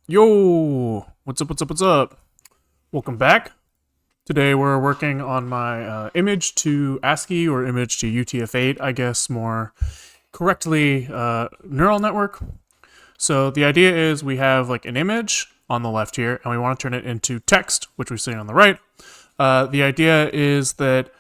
Yo, what's up, what's up, what's up? Welcome back. Today we're working on my image to ASCII or image to UTF-8, I guess more correctly, neural network. So the idea is we have like an image on the left here and we want to turn it into text, which we're seeing on the right. The idea is that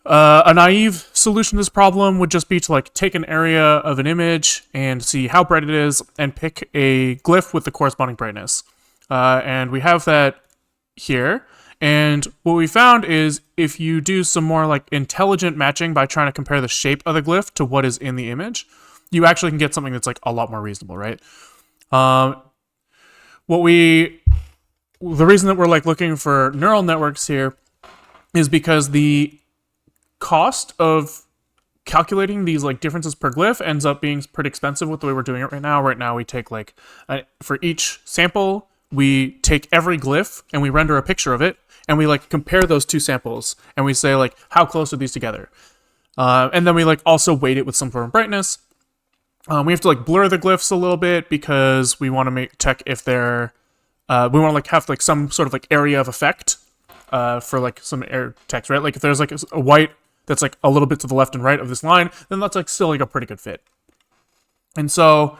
a naive solution to this problem would just be to like take an area of an image and see how bright it is and pick a glyph with the corresponding brightness. And we have that here. And what we found is if you do some more like intelligent matching by trying to compare the shape of the glyph to what is in the image, you actually can get something that's like a lot more reasonable, right? The reason that we're like looking for neural networks here is because the cost of calculating these like differences per glyph ends up being pretty expensive with the way we're doing it right now. Right now we take like for each sample we take every glyph and we render a picture of it and we like compare those two samples and we say like how close are these together, and then we like also weight it with some form of brightness. We have to like blur the glyphs a little bit because we want to check if they're we want to like have like some sort of like area of effect for like some air text, right? Like if there's like a white that's like a little bit to the left and right of this line, then that's like still like a pretty good fit. And so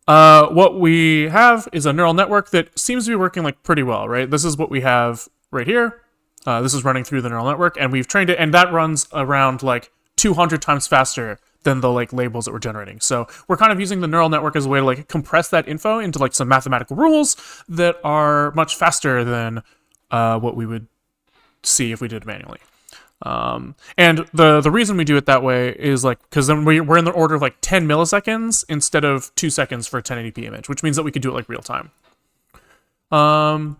what we have is a neural network that seems to be working like pretty well, right? This is what we have right here. This is running through the neural network and we've trained it, and that runs around like 200 times faster than the like labels that we're generating. So we're kind of using the neural network as a way to like compress that info into like some mathematical rules that are much faster than what we would see if we did it manually. And the reason we do it that way is like because then we're in the order of like 10 milliseconds instead of 2 seconds for a 1080p image, which means that we could do it like real time. What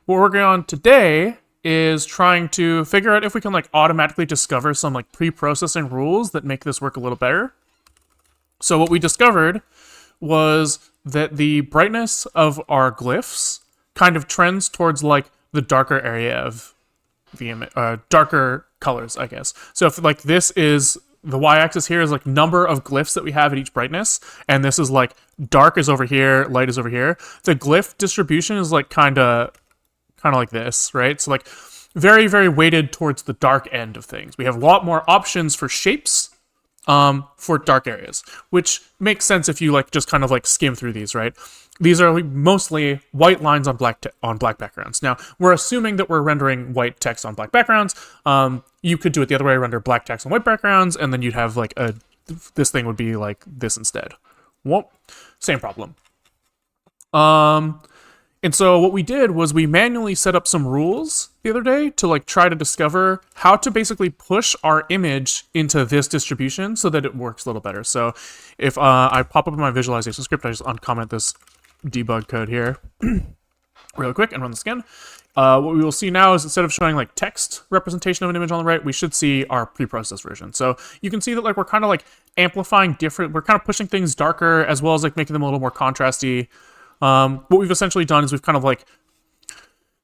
we're working on today is trying to figure out if we can like automatically discover some like pre-processing rules that make this work a little better. So what we discovered was that the brightness of our glyphs kind of trends towards like the darker area of the image, darker colors, I guess. So if like this is the y-axis here is like number of glyphs that we have at each brightness, and this is like dark is over here, light is over here. The glyph distribution is like kind of like this, right? So like very, very weighted towards the dark end of things. We have a lot more options for shapes for dark areas, which makes sense if you like just kind of like skim through these, right? These are like mostly white lines on black backgrounds. Now, we're assuming that we're rendering white text on black backgrounds. You could do it the other way, render black text on white backgrounds, and then you'd have like this thing would be like this instead. Well, same problem. And so what we did was we manually set up some rules the other day to like try to discover how to basically push our image into this distribution so that it works a little better. So if I pop up in my visualization script, I just uncomment this debug code here real quick and run this again. What we will see now is instead of showing like text representation of an image on the right, we should see our preprocessed version. So you can see that like we're kind of like amplifying we're kind of pushing things darker as well as like making them a little more contrasty. What we've essentially done is we've kind of like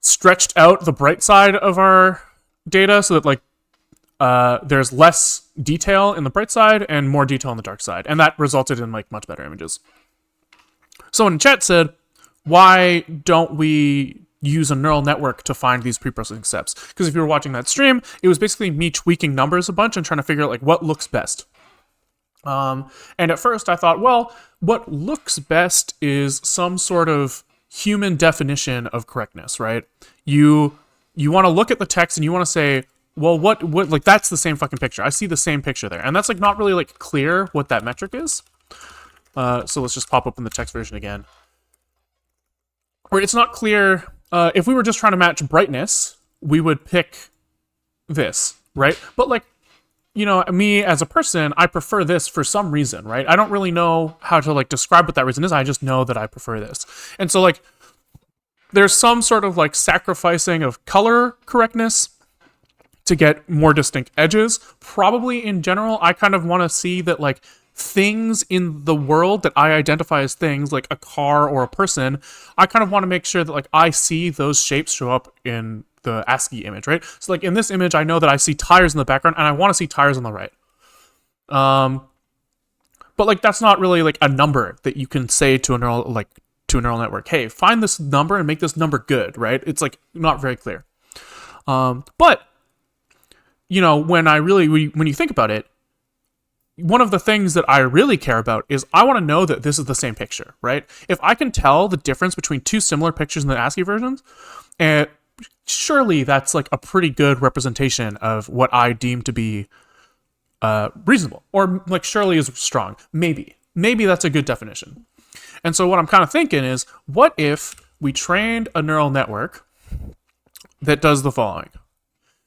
stretched out the bright side of our data so that like there's less detail in the bright side and more detail on the dark side, and that resulted in like much better images. Someone in chat said, why don't we use a neural network to find these pre-processing steps? Because if you were watching that stream, it was basically me tweaking numbers a bunch and trying to figure out like what looks best. And at first I thought, well, what looks best is some sort of human definition of correctness, right? You want to look at the text and you want to say, well, what, like, that's the same fucking picture. I see the same picture there. And that's like not really like clear what that metric is. So let's just pop up in the text version again. Where it's not clear, if we were just trying to match brightness, we would pick this, right? But like, you know, me as a person, I prefer this for some reason, right? I don't really know how to like describe what that reason is. I just know that I prefer this. And so like there's some sort of like sacrificing of color correctness to get more distinct edges. Probably in general, I kind of want to see that like things in the world that I identify as things, like a car or a person, I kind of want to make sure that like I see those shapes show up in the ASCII image, right? So like in this image, I know that I see tires in the background and I want to see tires on the right. But like that's not really like a number that you can say to a neural, like to a neural network, hey, find this number and make this number good, right? It's like not very clear. But you know, when you think about it, one of the things that I really care about is I want to know that this is the same picture, right? If I can tell the difference between two similar pictures in the ASCII versions, and surely that's like a pretty good representation of what I deem to be reasonable, or like surely is strong. Maybe that's a good definition. And so what I'm kind of thinking is, what if we trained a neural network that does the following?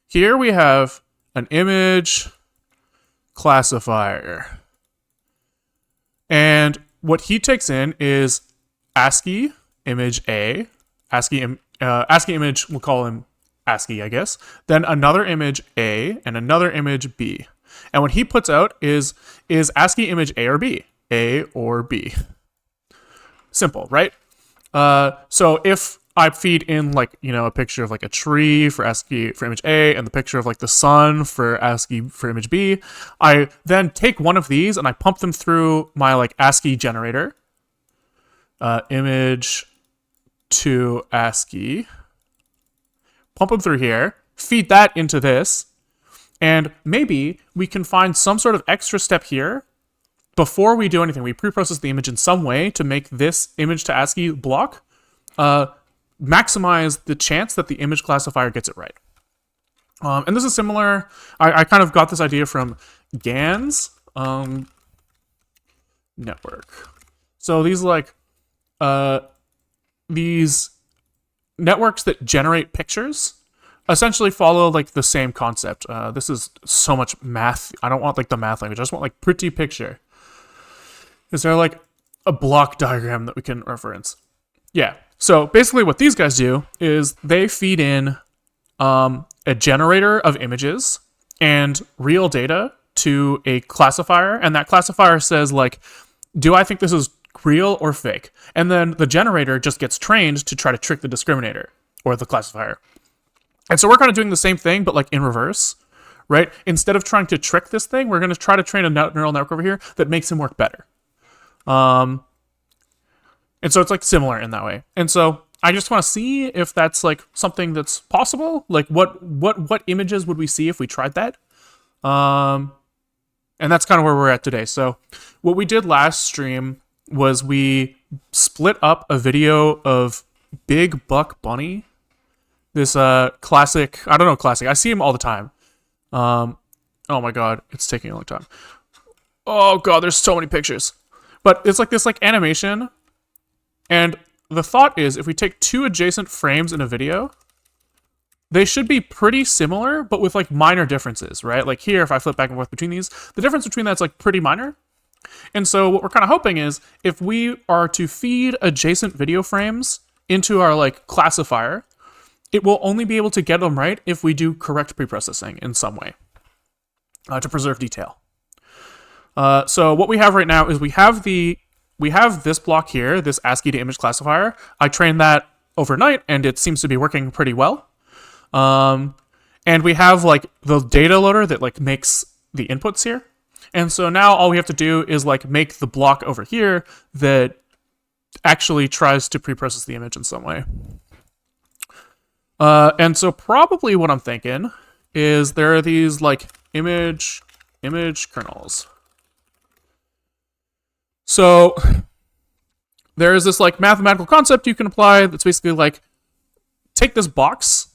Here we have an image classifier, and what he takes in is ASCII image A, ASCII image, we'll call him ASCII, I guess, then another image A and another image B. And what he puts out is ASCII image A or B? A or B. Simple, right? So if I feed in like, you know, a picture of like a tree for ASCII for image A and the picture of like the sun for ASCII for image B, I then take one of these and I pump them through my like ASCII generator, image to ASCII, pump them through here, feed that into this, and maybe we can find some sort of extra step here before we do anything. We pre-process the image in some way to make this image to ASCII block maximize the chance that the image classifier gets it right. And this is similar. I kind of got this idea from GAN's network. So these like these networks that generate pictures essentially follow like the same concept. This is so much math. I don't want like the math language. I just want like pretty picture. Is there like a block diagram that we can reference? Yeah. So basically what these guys do is they feed in a generator of images and real data to a classifier, and that classifier says like, do I think this is real or fake? And then the generator just gets trained to try to trick the discriminator or the classifier. And so we're kind of doing the same thing, but like in reverse, right? Instead of trying to trick this thing, we're going to try to train a neural network over here that makes him work better. And so it's like similar in that way. And so I just want to see if that's like something that's possible. Like what images would we see if we tried that? And that's kind of where we're at today. So what we did last stream was we split up a video of Big Buck Bunny. This classic, I don't know, classic. I see him all the time. Oh my god, it's taking a long time. Oh god, there's so many pictures. But it's like this like animation. And the thought is, if we take two adjacent frames in a video, they should be pretty similar, but with like minor differences, right? Like here, if I flip back and forth between these, the difference between that's like pretty minor. And so what we're kind of hoping is, if we are to feed adjacent video frames into our like classifier, it will only be able to get them right if we do correct preprocessing in some way to preserve detail. So what we have right now is we have this block here, this ASCII to image classifier. I trained that overnight, and it seems to be working pretty well. And we have like the data loader that like makes the inputs here. And so now all we have to do is like make the block over here that actually tries to preprocess the image in some way. And so probably what I'm thinking is there are these like image kernels. So there is this like mathematical concept you can apply that's basically like, take this box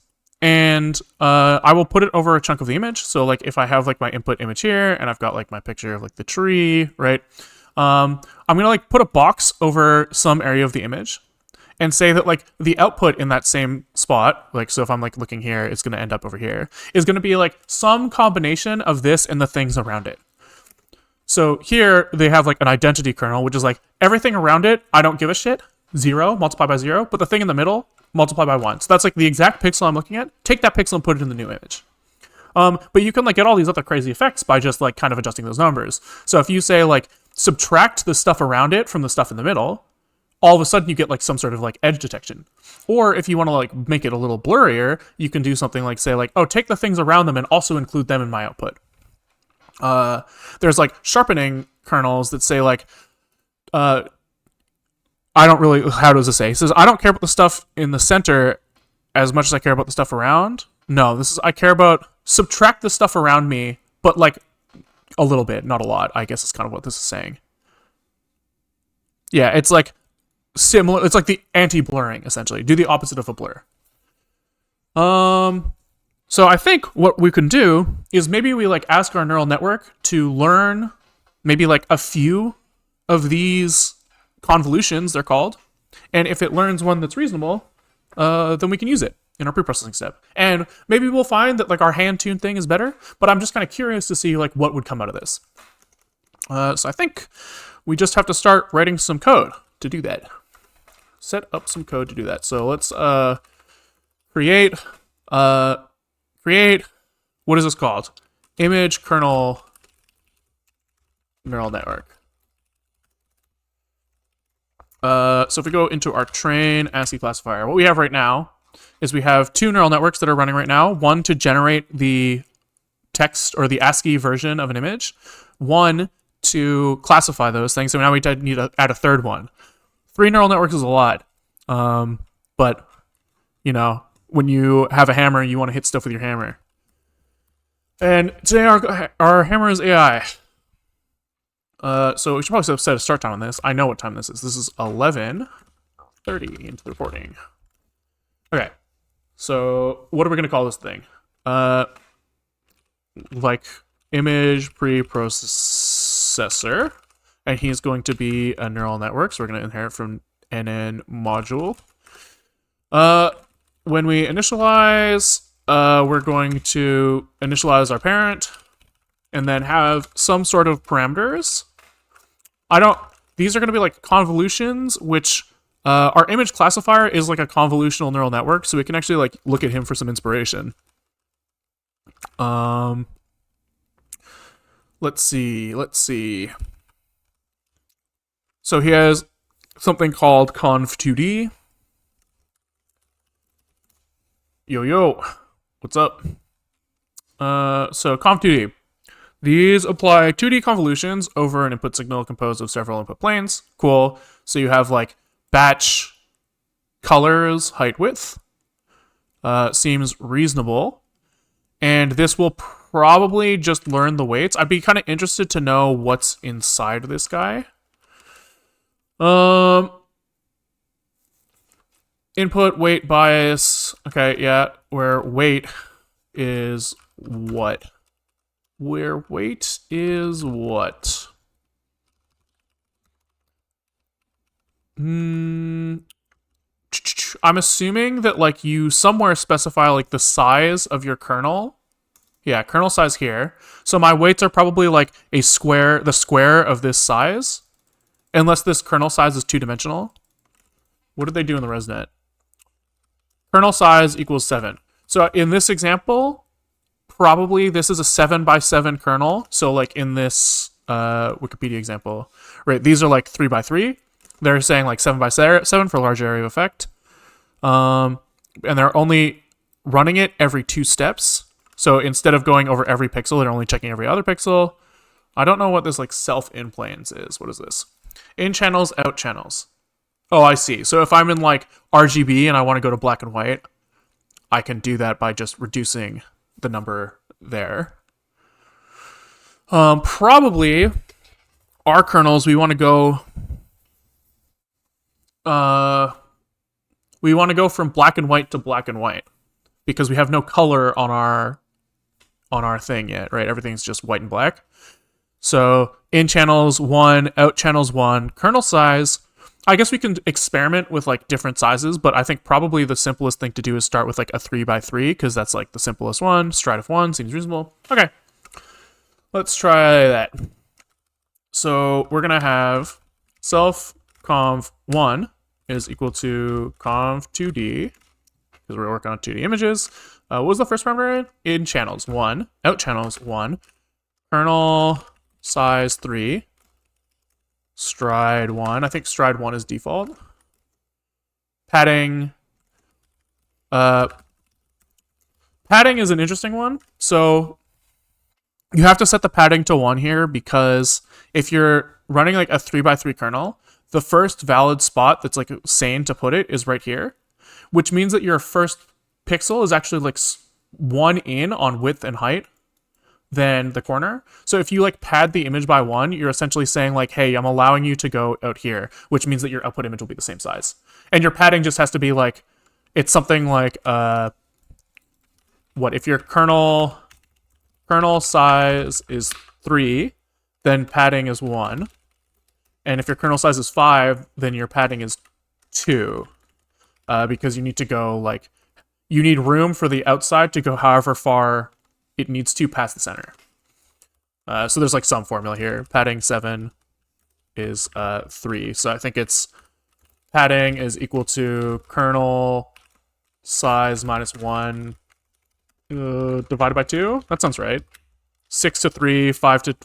and I will put it over a chunk of the image. So like if I have like my input image here and I've got like my picture of like the tree, right? I'm gonna like put a box over some area of the image and say that like the output in that same spot, like so if I'm like looking here, it's gonna end up over here, is gonna be like some combination of this and the things around it. So here they have like an identity kernel, which is like everything around it, I don't give a shit, 0, multiply by 0, but the thing in the middle, multiply by 1. So that's like the exact pixel I'm looking at. Take that pixel and put it in the new image. But you can like get all these other crazy effects by just like kind of adjusting those numbers. So if you say like subtract the stuff around it from the stuff in the middle, all of a sudden you get like some sort of like edge detection. Or if you want to like make it a little blurrier, you can do something like say like, oh, take the things around them and also include them in my output. There's like sharpening kernels that say like, I don't really, how does it say? It says, I don't care about the stuff in the center as much as I care about the stuff around. No, this is, I care about, subtract the stuff around me, but like a little bit, not a lot, I guess is kind of what this is saying. Yeah, it's like similar, it's like the anti-blurring, essentially. Do the opposite of a blur. So I think what we can do is maybe we like ask our neural network to learn maybe like a few of these convolutions, they're called, and if it learns one that's reasonable, then we can use it in our preprocessing step. And maybe we'll find that like our hand tuned thing is better, but I'm just kind of curious to see like what would come out of this. So I think we just have to start writing some code to do that. Set up some code to do that. So let's create, what is this called? Image kernel neural network. So if we go into our train ASCII classifier, what we have right now is we have two neural networks that are running right now. One to generate the text or the ASCII version of an image. One to classify those things. So now we need to add a third one. 3 neural networks is a lot. But, you know, when you have a hammer, you want to hit stuff with your hammer. And today our hammer is AI. So we should probably set a start time on this. I know what time this is. This is 11:30 into the recording. Okay. So what are we going to call this thing? Like image preprocessor. And he's going to be a neural network. So we're going to inherit from NN module. When we initialize, we're going to initialize our parent and then have some sort of parameters. These are going to be like convolutions, which our image classifier is like a convolutional neural network, so we can actually like look at him for some inspiration. Let's see. So he has something called conv2D. Yo, what's up? So conv2D. These apply 2D convolutions over an input signal composed of several input planes. Cool. So you have like batch colors, height, width. Seems reasonable. And this will probably just learn the weights. I'd be kind of interested to know what's inside this guy. Input, weight, bias. Okay, yeah. Where weight is what? I'm assuming that like you somewhere specify like the size of your kernel. Yeah, kernel size here. So my weights are probably like the square of this size. Unless this kernel size is 2-dimensional. What did they do in the ResNet? Kernel size equals 7. So in this example, probably this is a 7x7 kernel. So like in this Wikipedia example, right? These are like 3x3. They're saying like 7x7 for large area of effect. And they're only running it every 2 steps. So instead of going over every pixel, they're only checking every other pixel. I don't know what this like self-in planes is. What is this? In channels, out channels. Oh, I see. So if I'm in like RGB and I want to go to black and white, I can do that by just reducing the number there. Probably our kernels, we want to go from black and white to black and white because we have no color on our thing yet, right? Everything's just white and black. So in channels 1, out channels 1, kernel size. I guess we can experiment with like different sizes, but I think probably the simplest thing to do is start with like a 3x3 because that's like the simplest one. Stride of 1 seems reasonable. Okay, let's try that. So we're gonna have self conv1 is equal to conv2d because we're working on 2D images. What was the first parameter? In channels 1, out channels 1, kernel size 3. Stride 1. I think stride 1 is default. Padding. Padding is an interesting one. So you have to set the padding to 1 here because if you're running like a 3x3 kernel, the first valid spot that's like sane to put it is right here, which means that your first pixel is actually like one in on width and height than the corner. So if you like pad the image by 1, you're essentially saying like, hey, I'm allowing you to go out here, which means that your output image will be the same size. And your padding just has to be like, it's something like, what, if your kernel size is 3, then padding is 1. And if your kernel size is 5, then your padding is 2. Because you need to go like, you need room for the outside to go however far it needs to past the center. So there's like some formula here. Padding 7 is 3. So I think it's padding is equal to kernel size minus 1 divided by 2. That sounds right. 6 to 3, 5 to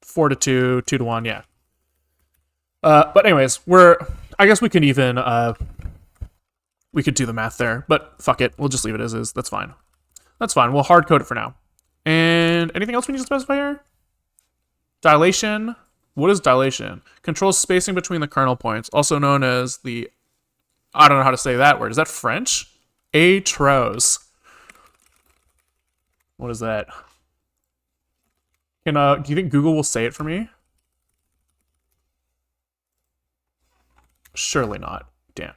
4 to 2, 2 to 1. Yeah. But anyways, I guess we can even we could do the math there, but fuck it. We'll just leave it as is. That's fine. That's fine. We'll hard code it for now. And anything else we need to specify here? Dilation. What is dilation? Controls spacing between the kernel points, also known as the, I don't know how to say that word. Is that French? Atros. What is that? Do you think Google will say it for me? Surely not. Damn.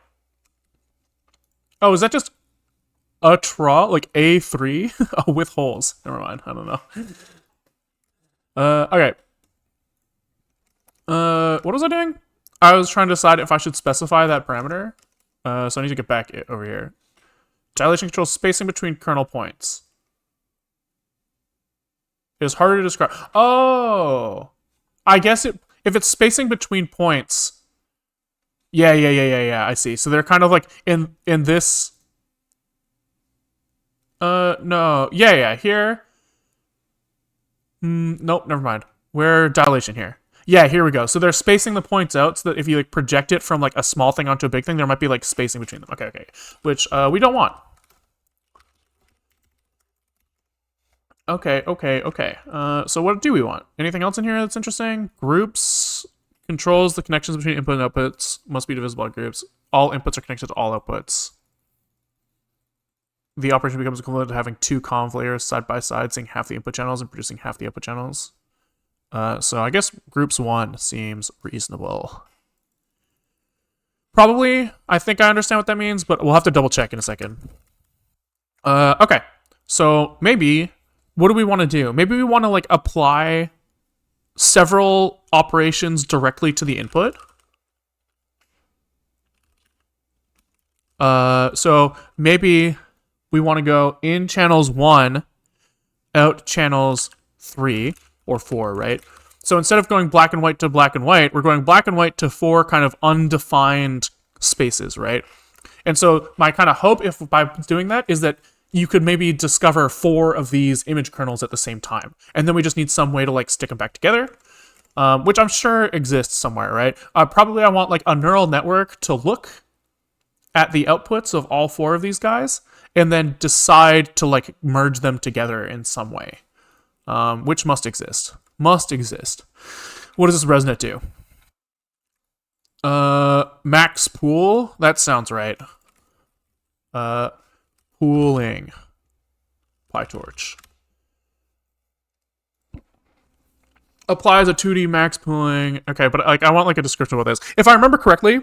Oh, is that just like A3? Oh, with holes. Never mind. I don't know. Okay. What was I doing? I was trying to decide if I should specify that parameter. So I need to get back over here. Dilation controls spacing between kernel points. It is harder to describe. Oh! I guess if it's spacing between points... Yeah, I see. So they're kind of like in this... no. Yeah, here. Nope, never mind. Where dilation here? Yeah, here we go. So they're spacing the points out so that if you like project it from like a small thing onto a big thing, there might be like spacing between them. Okay. Which we don't want. Okay. So what do we want? Anything else in here that's interesting? Groups controls the connections between input and outputs must be divisible by groups. All inputs are connected to all outputs. The operation becomes equivalent to having 2 conv layers side by side, seeing half the input channels and producing half the output channels. So I guess groups 1 seems reasonable. Probably, I think I understand what that means, but we'll have to double check in a second. Okay, so maybe, what do we want to do? Maybe we want to like apply several operations directly to the input. So maybe we want to go in channels 1, out channels 3 or 4, right? So instead of going black and white to black and white, we're going black and white to 4 kind of undefined spaces, right? And so my kind of hope if by doing that is that you could maybe discover 4 of these image kernels at the same time. And then we just need some way to like stick them back together, which I'm sure exists somewhere, right? Probably I want like a neural network to look at the outputs of all 4 of these guys and then decide to like merge them together in some way, which must exist. What does this ResNet do? Max pool? That sounds right. Pooling. PyTorch. Applies a 2D max pooling. Okay, but like I want like a description of what this. If I remember correctly,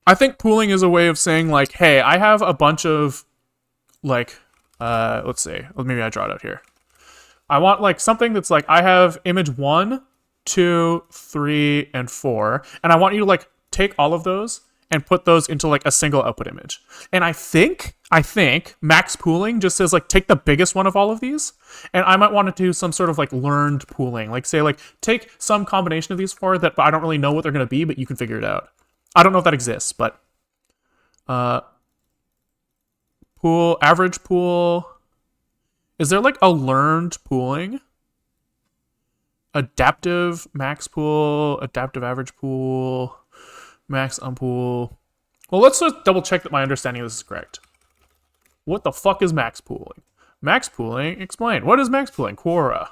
I think pooling is a way of saying like, hey, I have a bunch of like, let's see. Maybe I draw it out here. I want like something that's like, I have image 1, 2, 3, and 4, and I want you to like take all of those and put those into like a single output image. And I think max pooling just says like take the biggest one of all of these, and I might want to do some sort of like learned pooling, like say like take some combination of these 4 that I don't really know what they're going to be, but you can figure it out. I don't know if that exists, but pool, average pool. Is there like a learned pooling? Adaptive max pool, adaptive average pool, max unpool. Well, let's just double check that my understanding of this is correct. What the fuck is max pooling? Max pooling, explain. What is max pooling? Quora.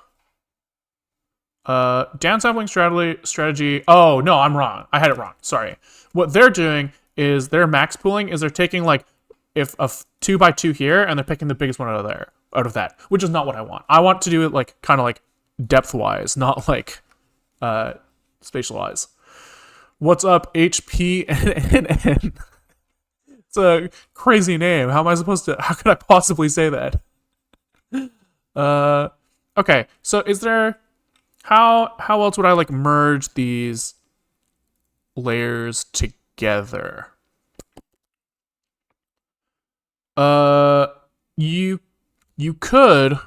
Downsampling strategy. Oh, no, I'm wrong. I had it wrong. Sorry. What they're doing is they're max pooling is they're taking like if a 2x2 here and they're picking the biggest one out of that, which is not what I want. I want to do it like kind of like depth wise, not like spatial wise. What's up, HPNN? It's a crazy name. How could I possibly say that? Okay, so is there how else would I like merge these layers together? You could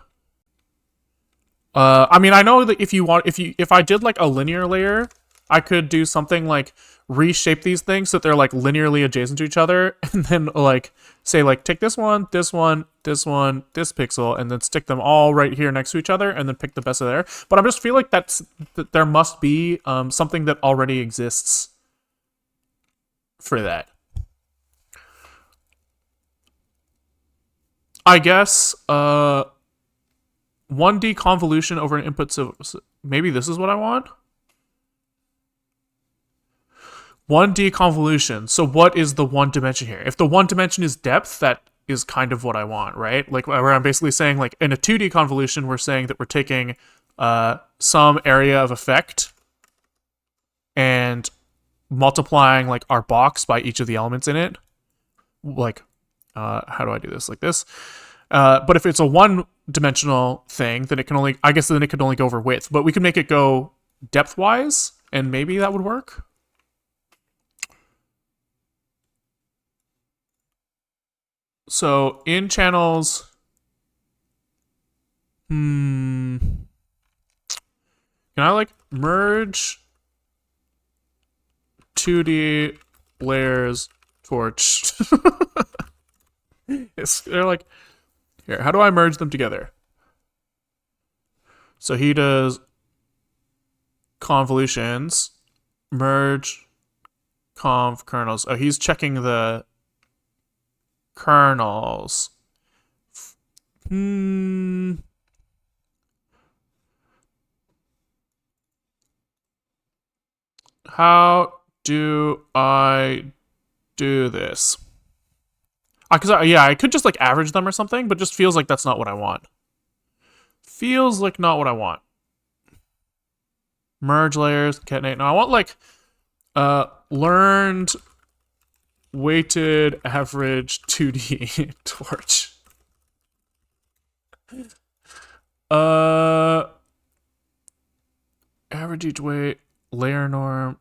I mean, I know that if I did like a linear layer, I could do something like reshape these things so that they're like linearly adjacent to each other, and then like say like take this one, this one, this one, this pixel, and then stick them all right here next to each other, and then pick the best of there. But I just feel like that there must be something that already exists for that. I guess 1D convolution over an input. So maybe this is what I want. 1D convolution. So what is the one dimension here? If the one dimension is depth, that is kind of what I want, right? Like where I'm basically saying like in a 2D convolution, we're saying that we're taking some area of effect and multiplying like our box by each of the elements in it. Like, how do I do this? Like this. But if it's a one-dimensional thing, then it can only, I guess then it could only go over width. But we can make it go depth-wise, and maybe that would work. So in channels, can I like merge 2D layers torch? They're like, here, how do I merge them together? So he does convolutions, merge conv kernels. Oh, he's checking the kernels. How do I do this? I could just like average them or something, but just feels like that's not what I want. Feels like not what I want. Merge layers, concatenate. No, I want like learned weighted average 2D torch. Average each weight, layer norm,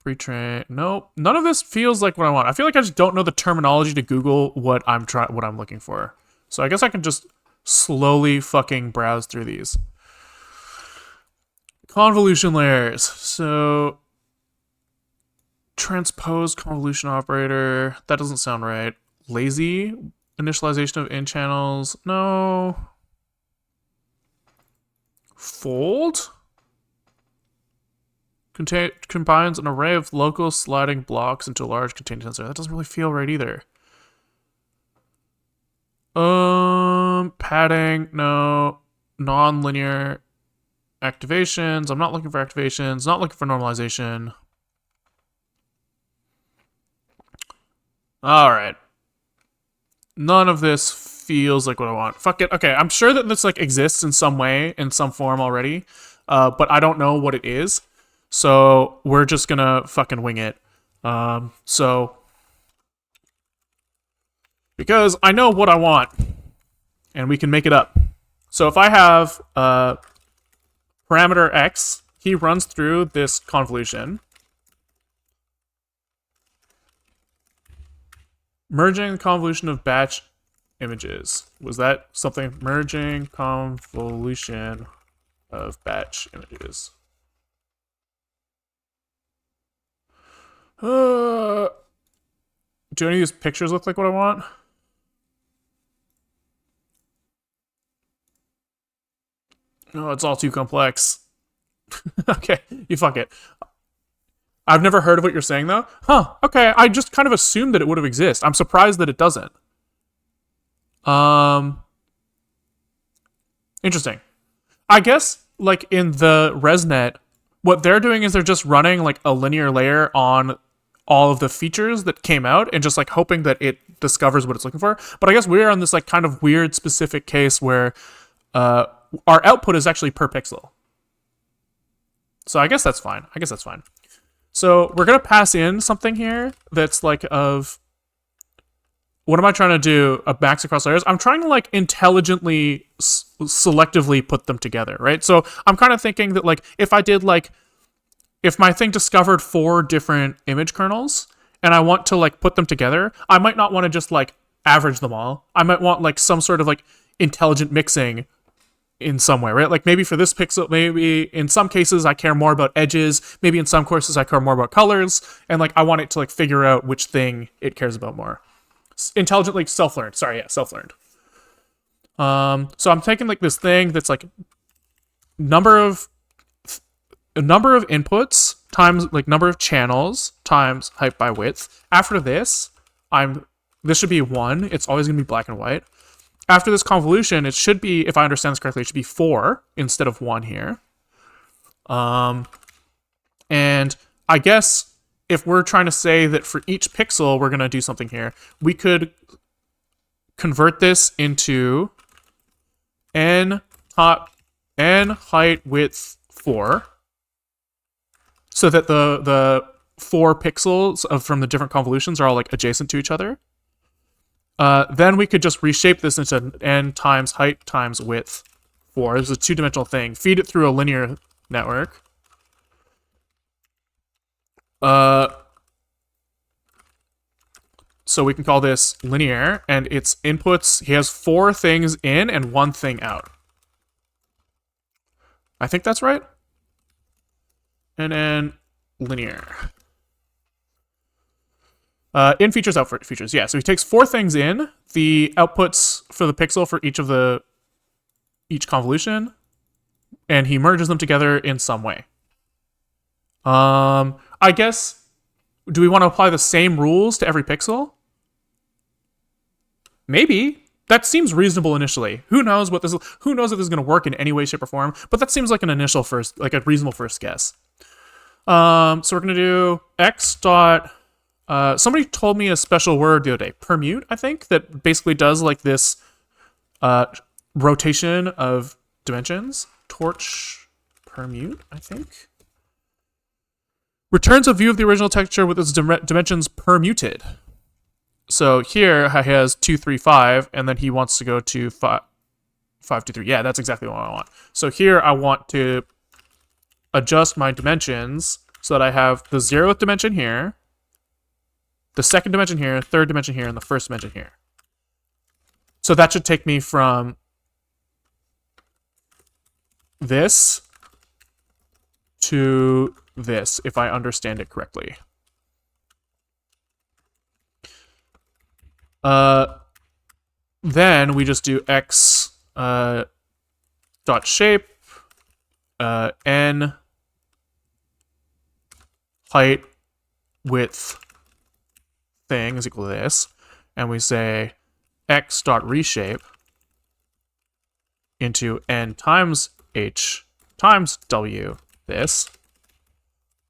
pre-train. Nope, none of this feels like what I want. I feel like I just don't know the terminology to Google what I'm looking for. So I guess I can just slowly fucking browse through these. Convolution layers. So transpose convolution operator. That doesn't sound right. Lazy initialization of in channels. No. Fold combines an array of local sliding blocks into a large contained tensor. That doesn't really feel right either. Padding, no. Non-linear activations. I'm not looking for activations. Not looking for normalization. All right. None of this feels like what I want. Fuck it. Okay, I'm sure that this like exists in some way, in some form already, but I don't know what it is. So we're just gonna fucking wing it. Because I know what I want, and we can make it up. So if I have parameter x, he runs through this convolution, merging the convolution of batch images. Was that something? Merging convolution of batch images. Do any of these pictures look like what I want? No, it's all too complex. Okay, you fuck it. I've never heard of what you're saying, though. Huh, okay, I just kind of assumed that it would have existed. I'm surprised that it doesn't. Interesting. I guess like in the ResNet, what they're doing is they're just running like a linear layer on all of the features that came out and just like hoping that it discovers what it's looking for. But I guess we're on this like kind of weird specific case where our output is actually per pixel. So I guess that's fine. So we're going to pass in something here that's like of, what am I trying to do? A max across layers? I'm trying to like intelligently, selectively put them together, right? So I'm kind of thinking that like if I did like, if my thing discovered 4 different image kernels and I want to like put them together, I might not want to just like average them all. I might want like some sort of like intelligent mixing in some way, right? Like maybe for this pixel, maybe in some cases I care more about edges. Maybe in some courses I care more about colors. And like I want it to like figure out which thing it cares about more. Intelligently self-learned. Self-learned. So I'm taking like this thing that's like number of inputs times like number of channels times height by width. After this, this should be 1. It's always gonna be black and white. After this convolution, it should be, if I understand this correctly, it should be 4 instead of 1 here. And I guess if we're trying to say that for each pixel we're gonna do something here, we could convert this into n height width 4, so that the 4 pixels from the different convolutions are all like adjacent to each other. Then we could just reshape this into n times height times width 4. This is a 2-dimensional thing. Feed it through a linear network. So we can call this linear, and its inputs, he has 4 things in and 1 thing out. I think that's right. And then linear. In features, out for features. Yeah, so he takes 4 things in, the outputs for the pixel for each convolution, and he merges them together in some way. I guess, do we want to apply the same rules to every pixel? Maybe. That seems reasonable initially. Who knows if this is going to work in any way, shape, or form, but that seems like an initial first, like a reasonable first guess. So we're going to do x dot, somebody told me a special word the other day, permute, I think, that basically does like this rotation of dimensions. Torch permute, I think. Returns a view of the original texture with its dimensions permuted. So here he has 2, 3, 5, and then he wants to go to 5, 5, 2, 3. Yeah, that's exactly what I want. So here I want to adjust my dimensions so that I have the 0th dimension here, the 2nd dimension here, 3rd dimension here, and the 1st dimension here. So that should take me from this to this, if I understand it correctly. Then we just do x dot shape n height width thing is equal to this, and we say x dot reshape into n times h times w this.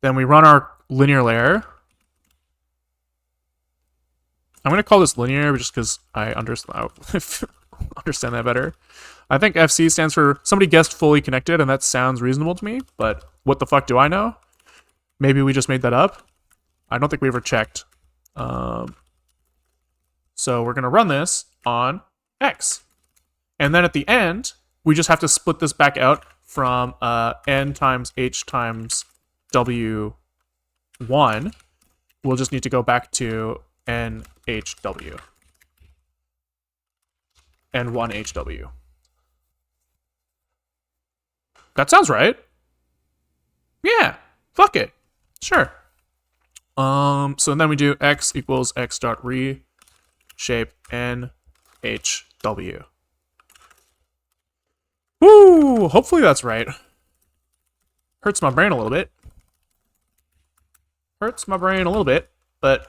Then we run our linear layer. I'm going to call this linear just because I understand that better. I think FC stands for, somebody guessed fully connected, and that sounds reasonable to me, but what the fuck do I know? Maybe we just made that up. I don't think we ever checked. So we're going to run this on X. And then at the end, we just have to split this back out from N times H times W1. We'll just need to go back to NHW. N1HW. That sounds right. Yeah, fuck it. Sure. So then we do x equals x dot reshape NHW. Woo! Hopefully that's right. Hurts my brain a little bit. But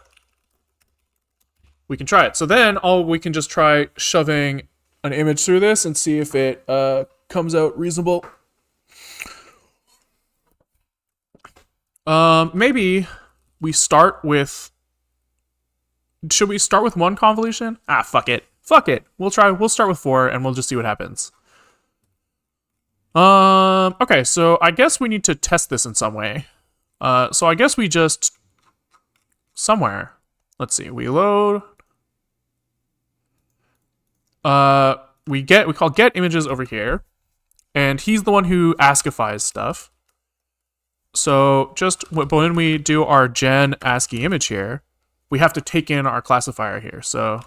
we can try it. So then we can just try shoving an image through this and see if it comes out reasonable. Maybe we start with... Should we start with one convolution? Ah, fuck it. Fuck it. We'll start with 4 and we'll just see what happens. Okay, so I guess we need to test this in some way. So I guess we just... Somewhere. Let's see, we load... we call get images over here. And he's the one who ASCIIfies stuff. So just when we do our gen ASCII image here, we have to take in our classifier here. So,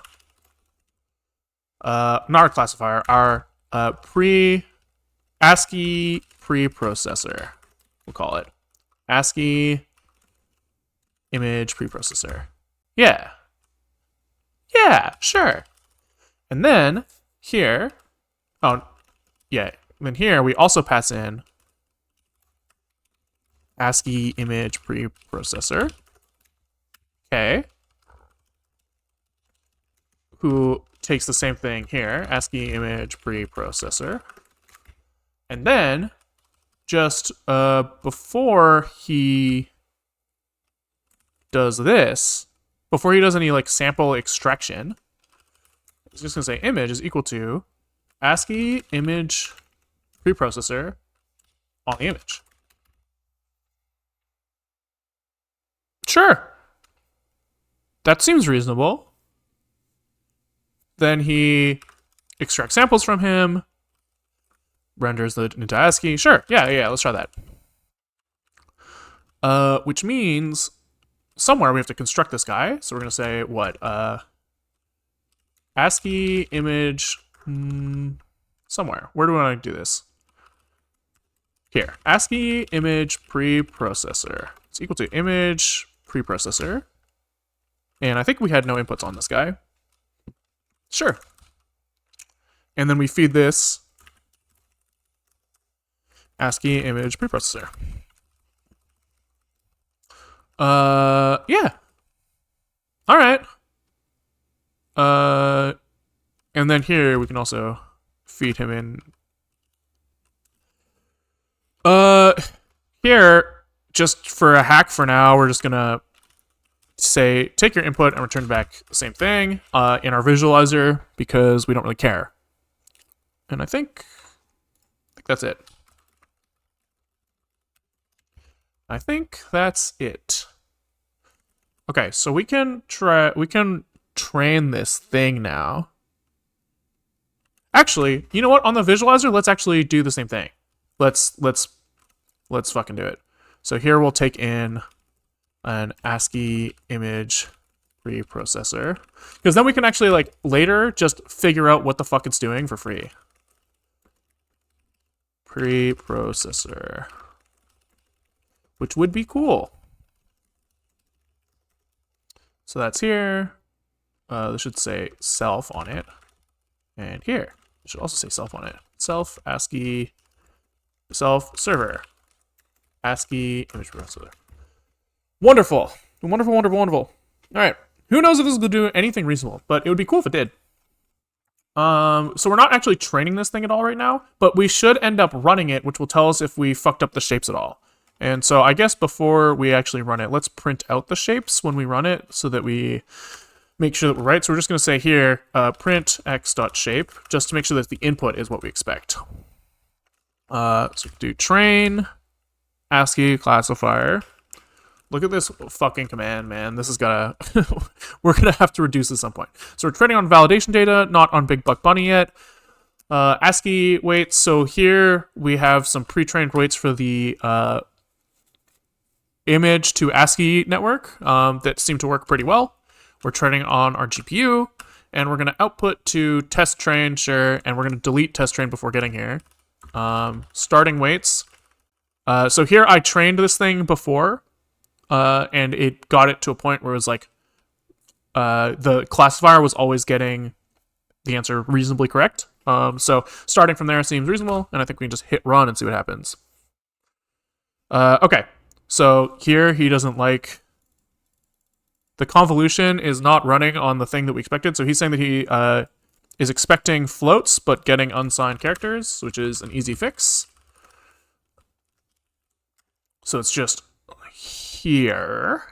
not our classifier, our ASCII preprocessor, we'll call it. ASCII image preprocessor. Yeah. Yeah, sure. And then here, oh, yeah. And then here we also pass in ASCII image preprocessor. Okay. Who takes the same thing here, ASCII image preprocessor. And then, just before he does this, before he does any like sample extraction, he's just gonna say image is equal to ASCII image preprocessor on the image. Sure. That seems reasonable. Then he extracts samples from him, renders it into ASCII. Sure, yeah, let's try that. Which means somewhere we have to construct this guy. So we're gonna say what? ASCII image somewhere. Where do we want to do this? Here, ASCII image preprocessor. It's equal to image preprocessor. And I think we had no inputs on this guy. Sure. And then we feed this ASCII image preprocessor. Yeah. All right. And then here we can also feed him in. Here, just for a hack for now, we're just gonna say take your input and return back the same thing in our visualizer because we don't really care. And I think that's it. I think that's it. Okay, so we can train this thing now. Actually, you know what? On the visualizer, let's actually do the same thing. Let's fucking do it. So here we'll take in an ASCII image preprocessor, because then we can actually like later just figure out what the fuck it's doing for free. Preprocessor, which would be cool. So that's here. This should say self on it, and here it should also say self on it. Self ASCII self server ASCII image preprocessor. Wonderful. Wonderful, wonderful, wonderful. All right. Who knows if this is going to do anything reasonable, but it would be cool if it did. So we're not actually training this thing at all right now, but we should end up running it, which will tell us if we fucked up the shapes at all. And so I guess before we actually run it, let's print out the shapes when we run it so that we make sure that we're right. So we're just going to say here, print x.shape, just to make sure that the input is what we expect. So we do train ASCII classifier. Look at this fucking command, man. This is gonna... we're gonna have to reduce at some point. So we're training on validation data, not on Big Buck Bunny yet. ASCII weights. So here we have some pre-trained weights for the image to ASCII network that seem to work pretty well. We're training on our GPU, and we're gonna output to test train, sure, and we're gonna delete test train before getting here. Starting weights. So here I trained this thing before. And it got it to a point where it was like, the classifier was always getting the answer reasonably correct. So starting from there seems reasonable, and I think we can just hit run and see what happens. Okay, so here he doesn't like... The convolution is not running on the thing that we expected, so he's saying that he is expecting floats, but getting unsigned characters, which is an easy fix. So it's just... here,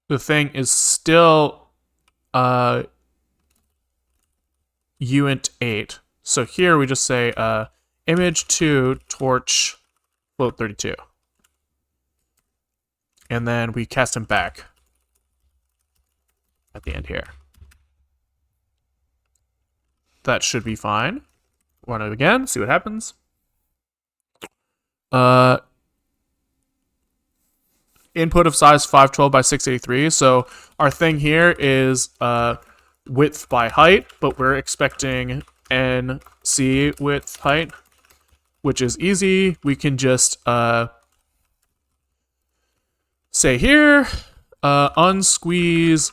the thing is still uint 8. So here we just say image 2 torch float 32. And then we cast him back at the end here. That should be fine. Run it again, see what happens. Input of size 512 by 683. So our thing here is width by height, but we're expecting NC width height, which is easy. We can just say here, unsqueeze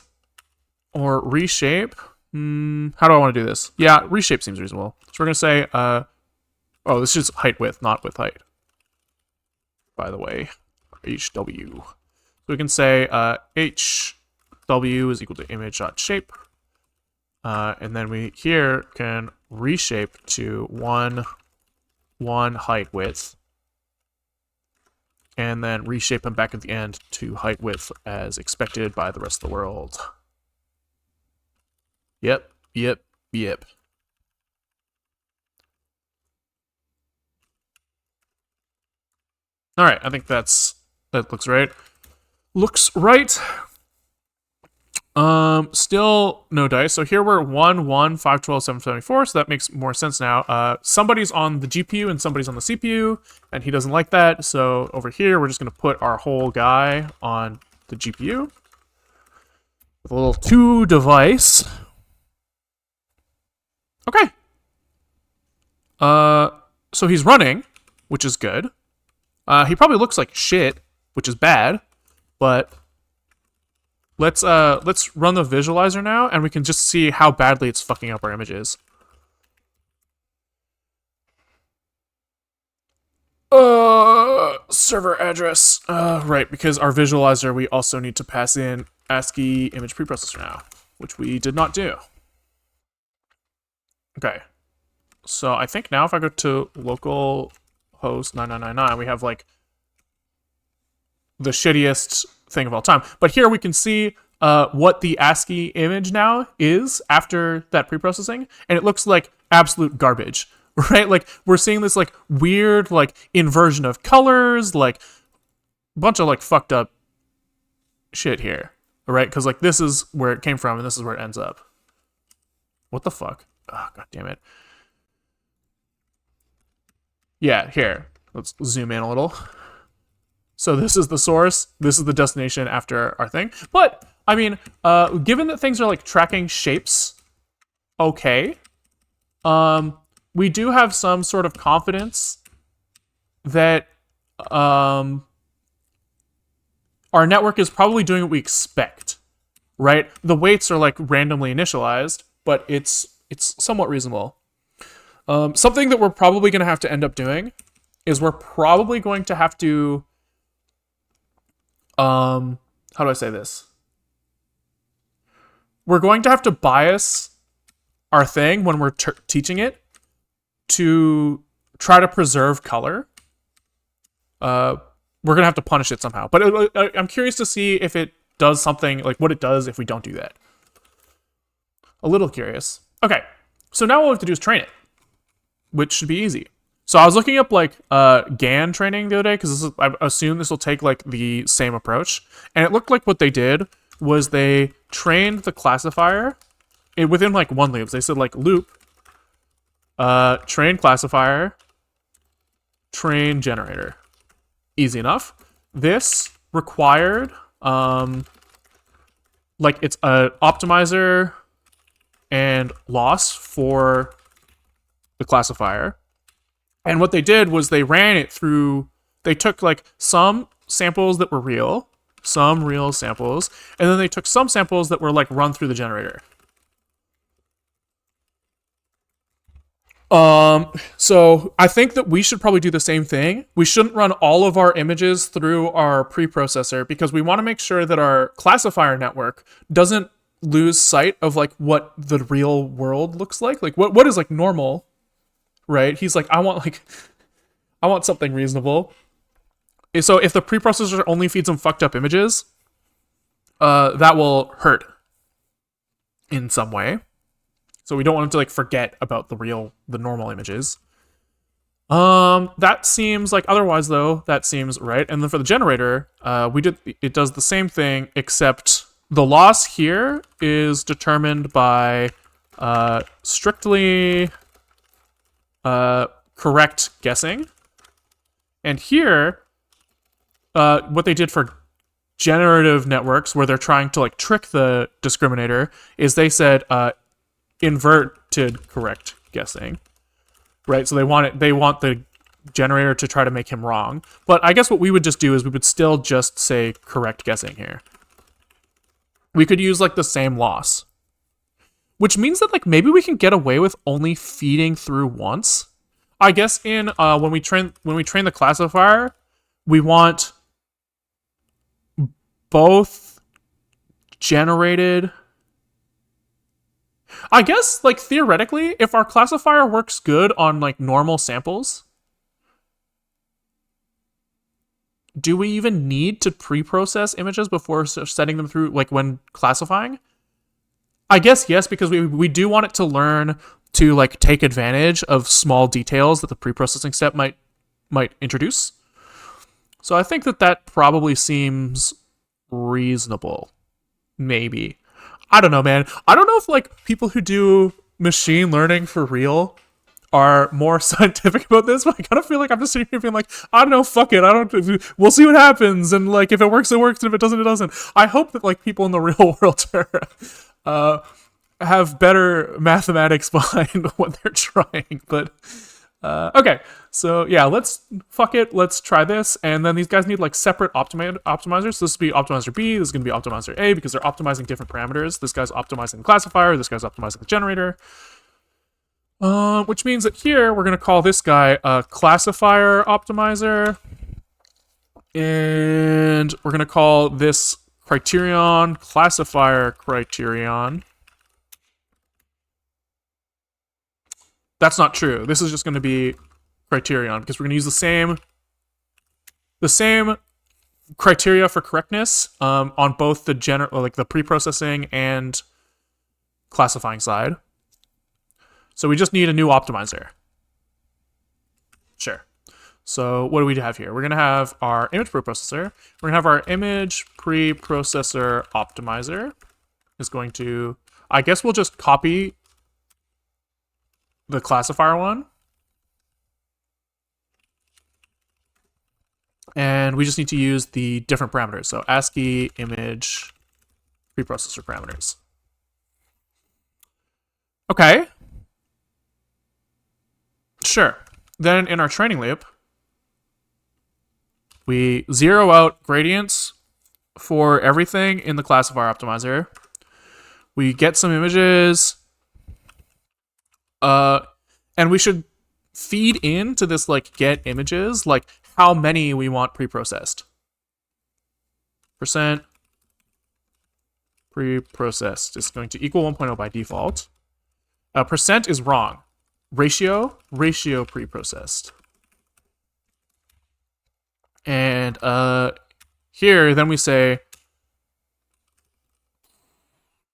or reshape. How do I want to do this? Yeah, reshape seems reasonable. So we're going to say, oh, this is height width, not width height. By the way, HW. So we can say HW is equal to image.shape. And then we here can reshape to one height width. And then reshape them back at the end to height width as expected by the rest of the world. Yep. All right, I think that looks right. Looks right. Still no dice. So here we're 1, 1, 5, 12, 7, 74. So that makes more sense now. Somebody's on the GPU and somebody's on the CPU, and he doesn't like that. So over here, we're just going to put our whole guy on the GPU with a little 2 device. Okay. So he's running, which is good. He probably looks like shit, which is bad, but let's run the visualizer now, and we can just see how badly it's fucking up our images. Server address. Right, because our visualizer, we also need to pass in ASCII image preprocessor now, which we did not do. Okay. So I think now if I go to local host 9999, we have like the shittiest thing of all time. But here we can see what the ASCII image now is after that preprocessing, and it looks like absolute garbage, right? Like we're seeing this like weird like inversion of colors, like a bunch of like fucked up shit here, right? Because like this is where it came from, and this is where it ends up. What the fuck? Oh, god damn it. Yeah, here. Let's zoom in a little. So this is the source. This is the destination after our thing. But, I mean, given that things are, like, tracking shapes okay, we do have some sort of confidence that our network is probably doing what we expect, right? The weights are, like, randomly initialized, but it's somewhat reasonable. Something that we're probably going to have to end up doing is we're probably going to have to, how do I say this? We're going to have to bias our thing when we're teaching it to try to preserve color. We're going to have to punish it somehow. But I'm curious to see if it does something, like what it does if we don't do that. A little curious. Okay, so now what we have to do is train it, which should be easy. So I was looking up like GAN training the other day because I assume this will take like the same approach, and it looked like what they did was they trained the classifier within like one loop. They said like loop, train classifier, train generator. Easy enough. This required like it's an optimizer and loss for the classifier. And what they did was they ran it through, they took like some samples that were real, some real samples, and then they took some samples that were like run through the generator. So I think that we should probably do the same thing. We shouldn't run all of our images through our preprocessor because we want to make sure that our classifier network doesn't lose sight of like what the real world looks like what is like normal, right? He's like, I want I want something reasonable. So if the preprocessor only feeds them fucked up images, that will hurt in some way. So we don't want them to like forget about the normal images. That seems like otherwise though, that seems right. And then for the generator, it does the same thing, except the loss here is determined by strictly correct guessing. And here, what they did for generative networks, where they're trying to like trick the discriminator, is they said inverted correct guessing. Right, so they want the generator to try to make him wrong. But I guess what we would just do is we would still just say correct guessing here. We could use like the same loss, which means that like maybe we can get away with only feeding through once. I guess in when we train the classifier, we want both generated. I guess, like, theoretically, if our classifier works good on, like, normal samples, do we even need to pre-process images before setting them through, like, when classifying? I guess yes, because we do want it to learn to, like, take advantage of small details that the pre-processing step might introduce. So I think that probably seems reasonable. Maybe. I don't know, man. I don't know if like people who do machine learning for real are more scientific about this, but I kind of feel like I'm just sitting here being like, I don't know, fuck it. We'll see what happens. And like, if it works, it works. And if it doesn't, it doesn't. I hope that like people in the real world have better mathematics behind what they're trying. But okay. So yeah, let's try this. And then these guys need like separate optimizers. So this will be optimizer B, this is going to be optimizer A, because they're optimizing different parameters. This guy's optimizing the classifier, this guy's optimizing the generator. Which means that here we're going to call this guy a classifier optimizer. And we're going to call this criterion classifier criterion. That's not true. This is just going to be criterion, because we're going to use the same criteria for correctness on both the the preprocessing and classifying side. So we just need a new optimizer. Sure. So what do we have here? We're going to have our image preprocessor. We're going to have our image preprocessor optimizer. Is going to, I guess we'll just copy the classifier one. And we just need to use the different parameters. So ASCII image preprocessor parameters. Okay. Sure. Then in our training loop, we zero out gradients for everything in the classifier optimizer. We get some images. And we should feed into this like get images, like how many we want preprocessed. Percent preprocessed is going to equal 1.0 by default. Percent is wrong. Ratio preprocessed. And here then we say,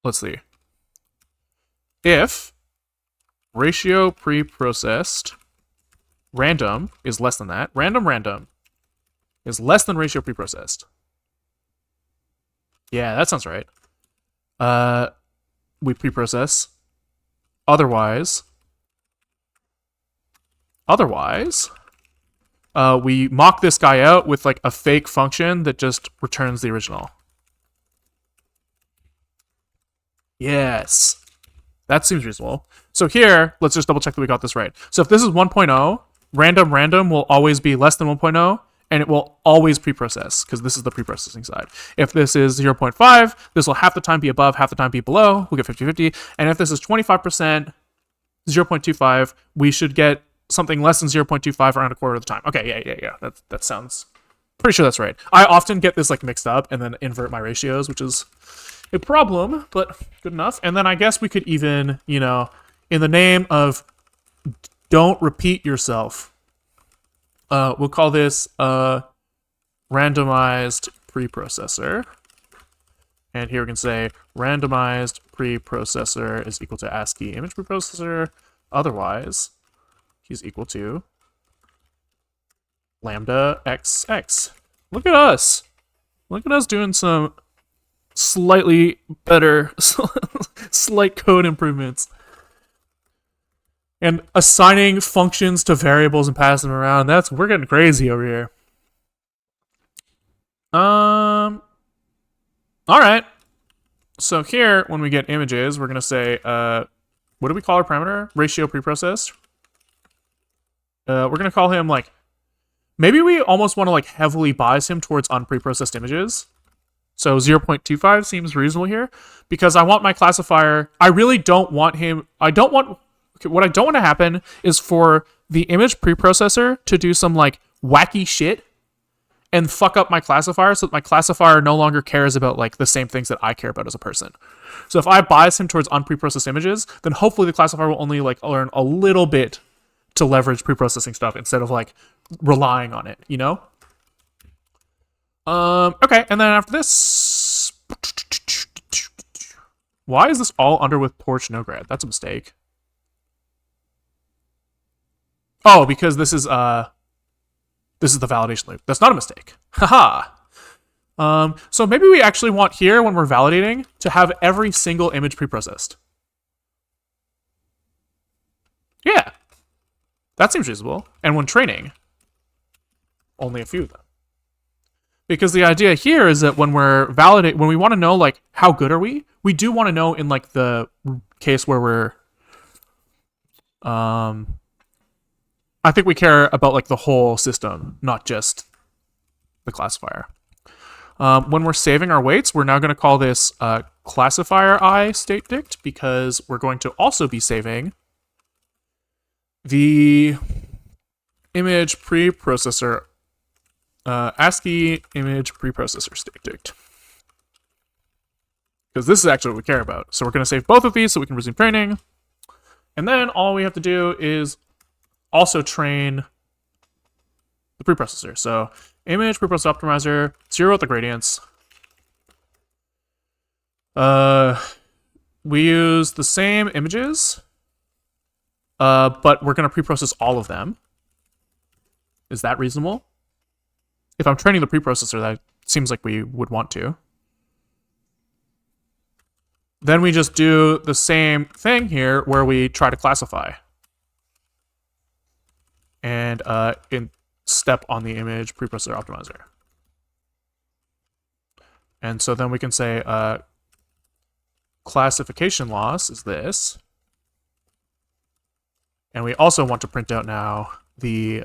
let's see, if ratio preprocessed random is less than that, random is less than ratio preprocessed. Yeah, that sounds right. We preprocess. Otherwise, we mock this guy out with like a fake function that just returns the original. Yes. That seems reasonable. So here, let's just double check that we got this right. So if this is 1.0, random will always be less than 1.0, and it will always preprocess, because this is the preprocessing side. If this is 0.5, this will half the time be above, half the time be below. We'll get 50-50. And if this is 25%, 0.25, we should get something less than 0.25 around a quarter of the time. Okay, yeah. That sounds... Pretty sure that's right. I often get this like mixed up and then invert my ratios, which is a problem, but good enough. And then I guess we could even, you know, in the name of don't repeat yourself, We'll call this randomized preprocessor. And here we can say randomized preprocessor is equal to ASCII image preprocessor. Otherwise, he's equal to lambda XX. Look at us. Look at us doing some slightly better, slight code improvements. And assigning functions to variables and passing them around. We're getting crazy over here. All right. So here, when we get images, we're gonna say, what do we call our parameter? Ratio preprocessed. We're gonna call him like, maybe we almost want to like heavily bias him towards unpreprocessed images. So 0.25 seems reasonable here because I want my classifier. I really don't want him. What I don't want to happen is for the image preprocessor to do some like wacky shit and fuck up my classifier so that my classifier no longer cares about like the same things that I care about as a person. So if I bias him towards unpreprocessed images, then hopefully the classifier will only like learn a little bit to leverage preprocessing stuff instead of like relying on it, you know? Okay, and then after this, why is this all under with porch no grad? That's a mistake. Oh, because this is the validation loop. That's not a mistake. Haha. So maybe we actually want here when we're validating to have every single image preprocessed. Yeah. That seems reasonable. And when training, only a few of them. Because the idea here is that when we're when we want to know like how good are we do want to know in like the case where we're I think we care about like the whole system, not just the classifier. When we're saving our weights, we're now going to call this classifier I state dict because we're going to also be saving the image preprocessor ASCII image preprocessor state dict. Because this is actually what we care about. So we're going to save both of these so we can resume training. And then all we have to do is also train the preprocessor. So image preprocessor optimizer, 0 with the gradients. We use the same images, but we're going to preprocess all of them. Is that reasonable? If I'm training the preprocessor, that seems like we would want to. Then we just do the same thing here where we try to classify. And in step on the image preprocessor optimizer. And so then we can say classification loss is this. And we also want to print out now the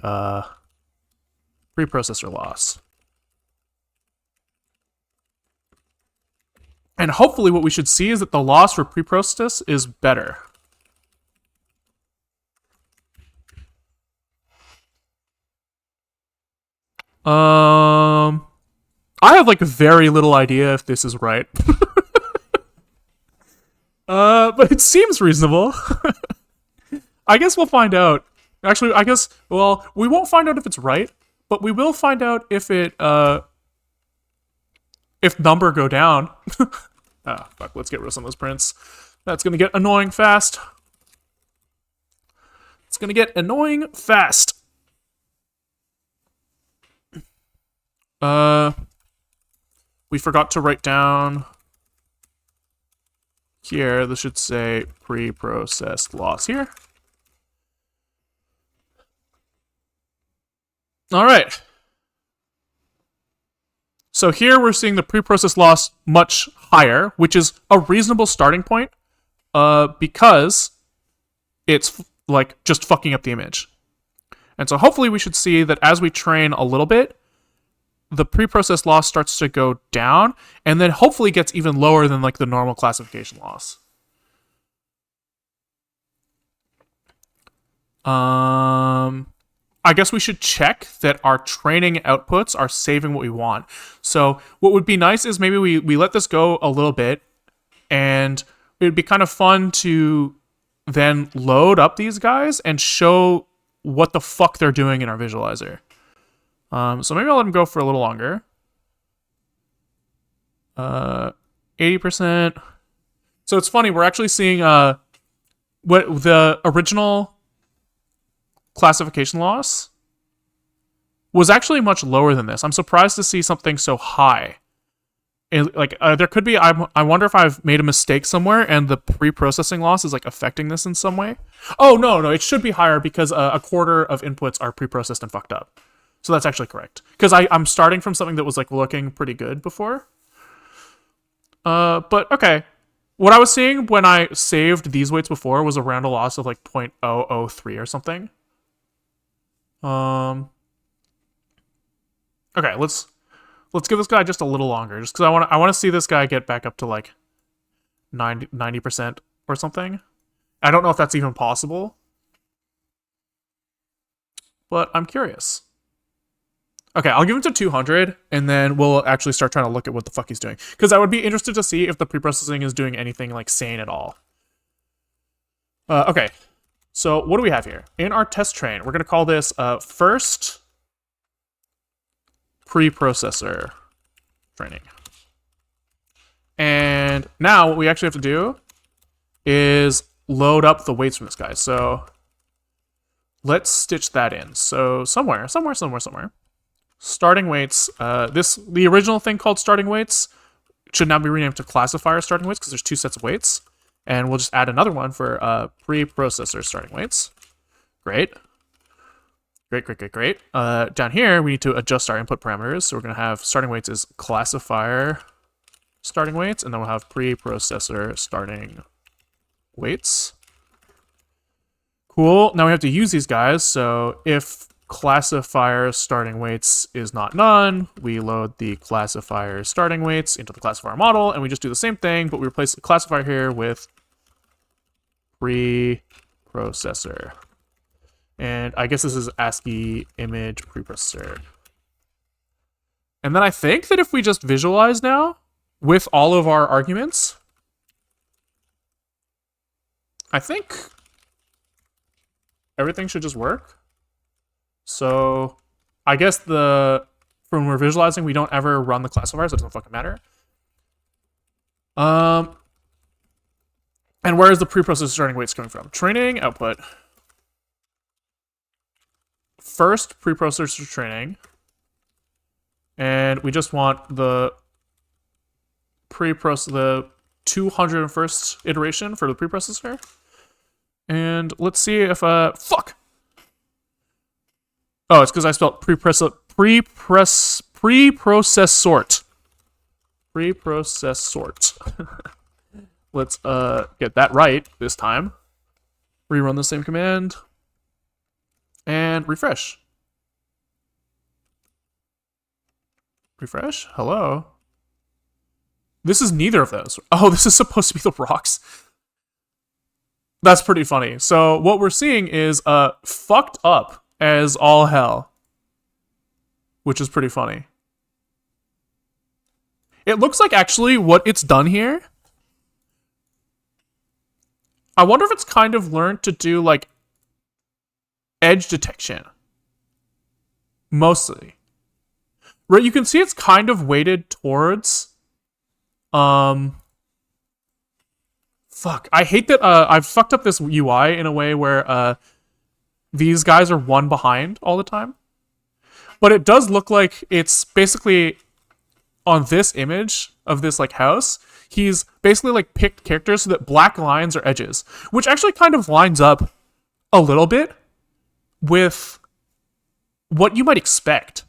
preprocessor loss. And hopefully what we should see is that the loss for preprocess is better. I have like very little idea if this is right. But it seems reasonable. I guess we'll find out. Actually, I guess, well, we won't find out if it's right, but we will find out if it, if number go down. Ah, fuck, let's get rid of some of those prints. That's gonna get annoying fast. It's gonna get annoying fast. We forgot to write down here. This should say preprocessed loss here. All right. So here we're seeing the preprocessed loss much higher, which is a reasonable starting point, because it's like just fucking up the image. And so hopefully we should see that as we train a little bit, the preprocessed loss starts to go down, and then hopefully gets even lower than like the normal classification loss. I guess we should check that our training outputs are saving what we want. So what would be nice is maybe we let this go a little bit, and it would be kind of fun to then load up these guys and show what the fuck they're doing in our visualizer. So maybe I'll let him go for a little longer. 80%. So it's funny, we're actually seeing what the original classification loss was actually much lower than this. I'm surprised to see something so high. There could be, I wonder if I've made a mistake somewhere and the pre-processing loss is like affecting this in some way. Oh, no, it should be higher because a quarter of inputs are pre-processed and fucked up. So that's actually correct. Because I'm starting from something that was like looking pretty good before. But okay. What I was seeing when I saved these weights before was around a loss of like 0.003 or something. Okay, let's give this guy just a little longer, just because I want to see this guy get back up to like 90% or something. I don't know if that's even possible, but I'm curious. Okay, I'll give him to 200, and then we'll actually start trying to look at what the fuck he's doing. Because I would be interested to see if the preprocessing is doing anything, like, sane at all. Okay, so what do we have here? In our test train, we're going to call this first preprocessor training. And now what we actually have to do is load up the weights from this guy. So let's stitch that in. So somewhere. Starting weights. The original thing called starting weights should now be renamed to classifier starting weights because there's two sets of weights. And we'll just add another one for preprocessor starting weights. Great. Down here, we need to adjust our input parameters. So we're going to have starting weights is classifier starting weights, and then we'll have preprocessor starting weights. Cool. Now we have to use these guys. So if classifier starting weights is not none, we load the classifier starting weights into the classifier model, and we just do the same thing, but we replace the classifier here with preprocessor. And I guess this is ASCII image preprocessor. And then I think that if we just visualize now with all of our arguments, I think everything should just work. So I guess when we're visualizing, we don't ever run the classifier, so it doesn't fucking matter. And where is the preprocessor starting weights coming from? Training output. First preprocessor training. And we just want the 201st iteration for the preprocessor. And let's see if fuck. Oh, it's because I spelled preprocessor. Let's get that right this time. Rerun the same command. And refresh. Refresh? Hello? This is neither of those. Oh, this is supposed to be the rocks. That's pretty funny. So what we're seeing is fucked up as all hell, which is pretty funny. It looks like actually what it's done here, I wonder if it's kind of learned to do like edge detection. Mostly. Right, you can see it's kind of weighted towards fuck. I hate that I've fucked up this UI in a way where these guys are one behind all the time. But it does look like it's basically on this image of this like house, he's basically like picked characters so that black lines are edges, which actually kind of lines up a little bit with what you might expect,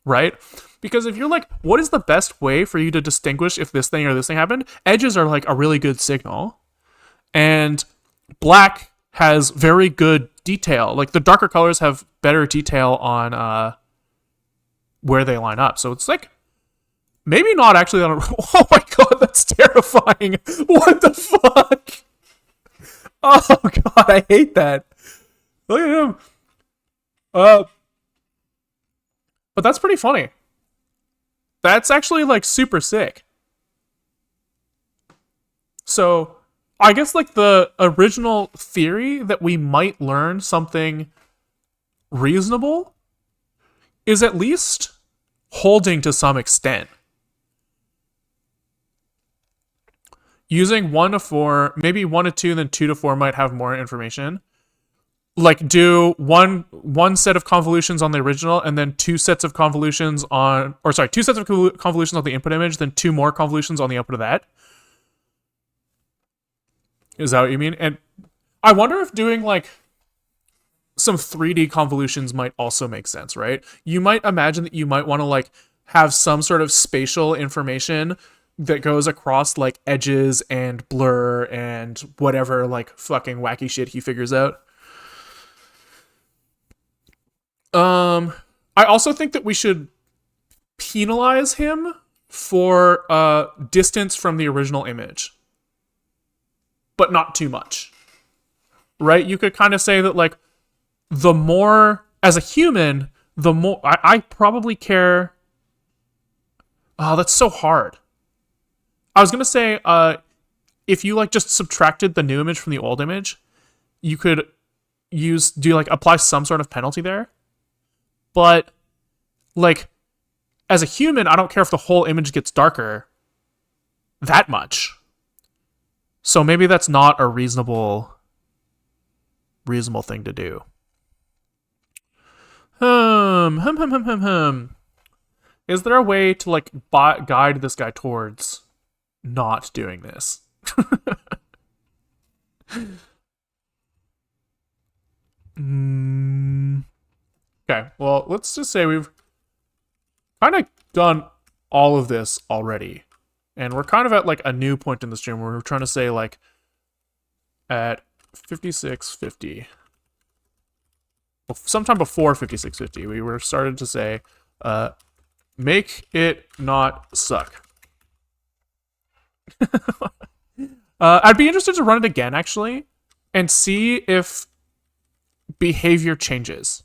right? Because if you're like, what is the best way for you to distinguish if this thing or this thing happened? Edges are like a really good signal. And black has very good detail. Like the darker colors have better detail on where they line up. So it's like maybe not actually on a... Oh my god, that's terrifying. What the fuck? Oh god, I hate that. Look at him. But that's pretty funny. That's actually like super sick. So I guess like the original theory that we might learn something reasonable is at least holding to some extent. Using 1 to 4, maybe 1 to 2, then 2 to 4 might have more information. Like do one set of convolutions on the original, and then 2 sets of convolutions on, or sorry, 2 sets of convolutions on the input image, then 2 more convolutions on the output of that. Is that what you mean? And I wonder if doing like some 3D convolutions might also make sense, right? You might imagine that you might want to like have some sort of spatial information that goes across like edges and blur and whatever like fucking wacky shit he figures out. I also think that we should penalize him for distance from the original image, but not too much, right? You could kind of say that like the more, as a human, the more I probably care. Oh, that's so hard. I was gonna say if you like just subtracted the new image from the old image, you could apply some sort of penalty there. But like as a human, I don't care if the whole image gets darker that much. So maybe that's not a reasonable thing to do. Is there a way to like guide this guy towards not doing this? Okay, well, let's just say we've kind of done all of this already. And we're kind of at like a new point in the stream where we're trying to say like at 5650. Sometime before 5650, we were started to say, make it not suck. I'd be interested to run it again, actually, and see if behavior changes.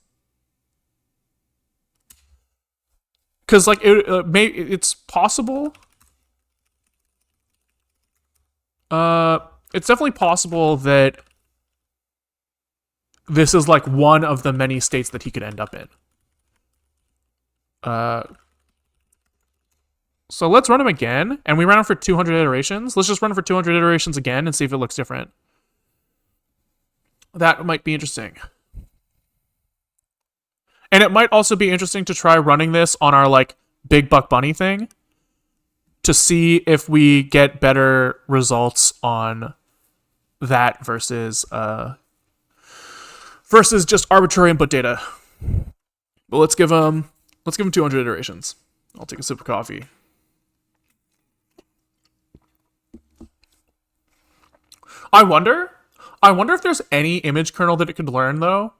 Because like it's possible. It's definitely possible that this is like one of the many states that he could end up in. So let's run him again, and we ran him for 200 iterations. Let's just run him for 200 iterations again and see if it looks different. That might be interesting. And it might also be interesting to try running this on our like Big Buck Bunny thing to see if we get better results on that versus just arbitrary input data. But let's give him 200 iterations. I'll take a sip of coffee. I wonder if there's any image kernel that it could learn though,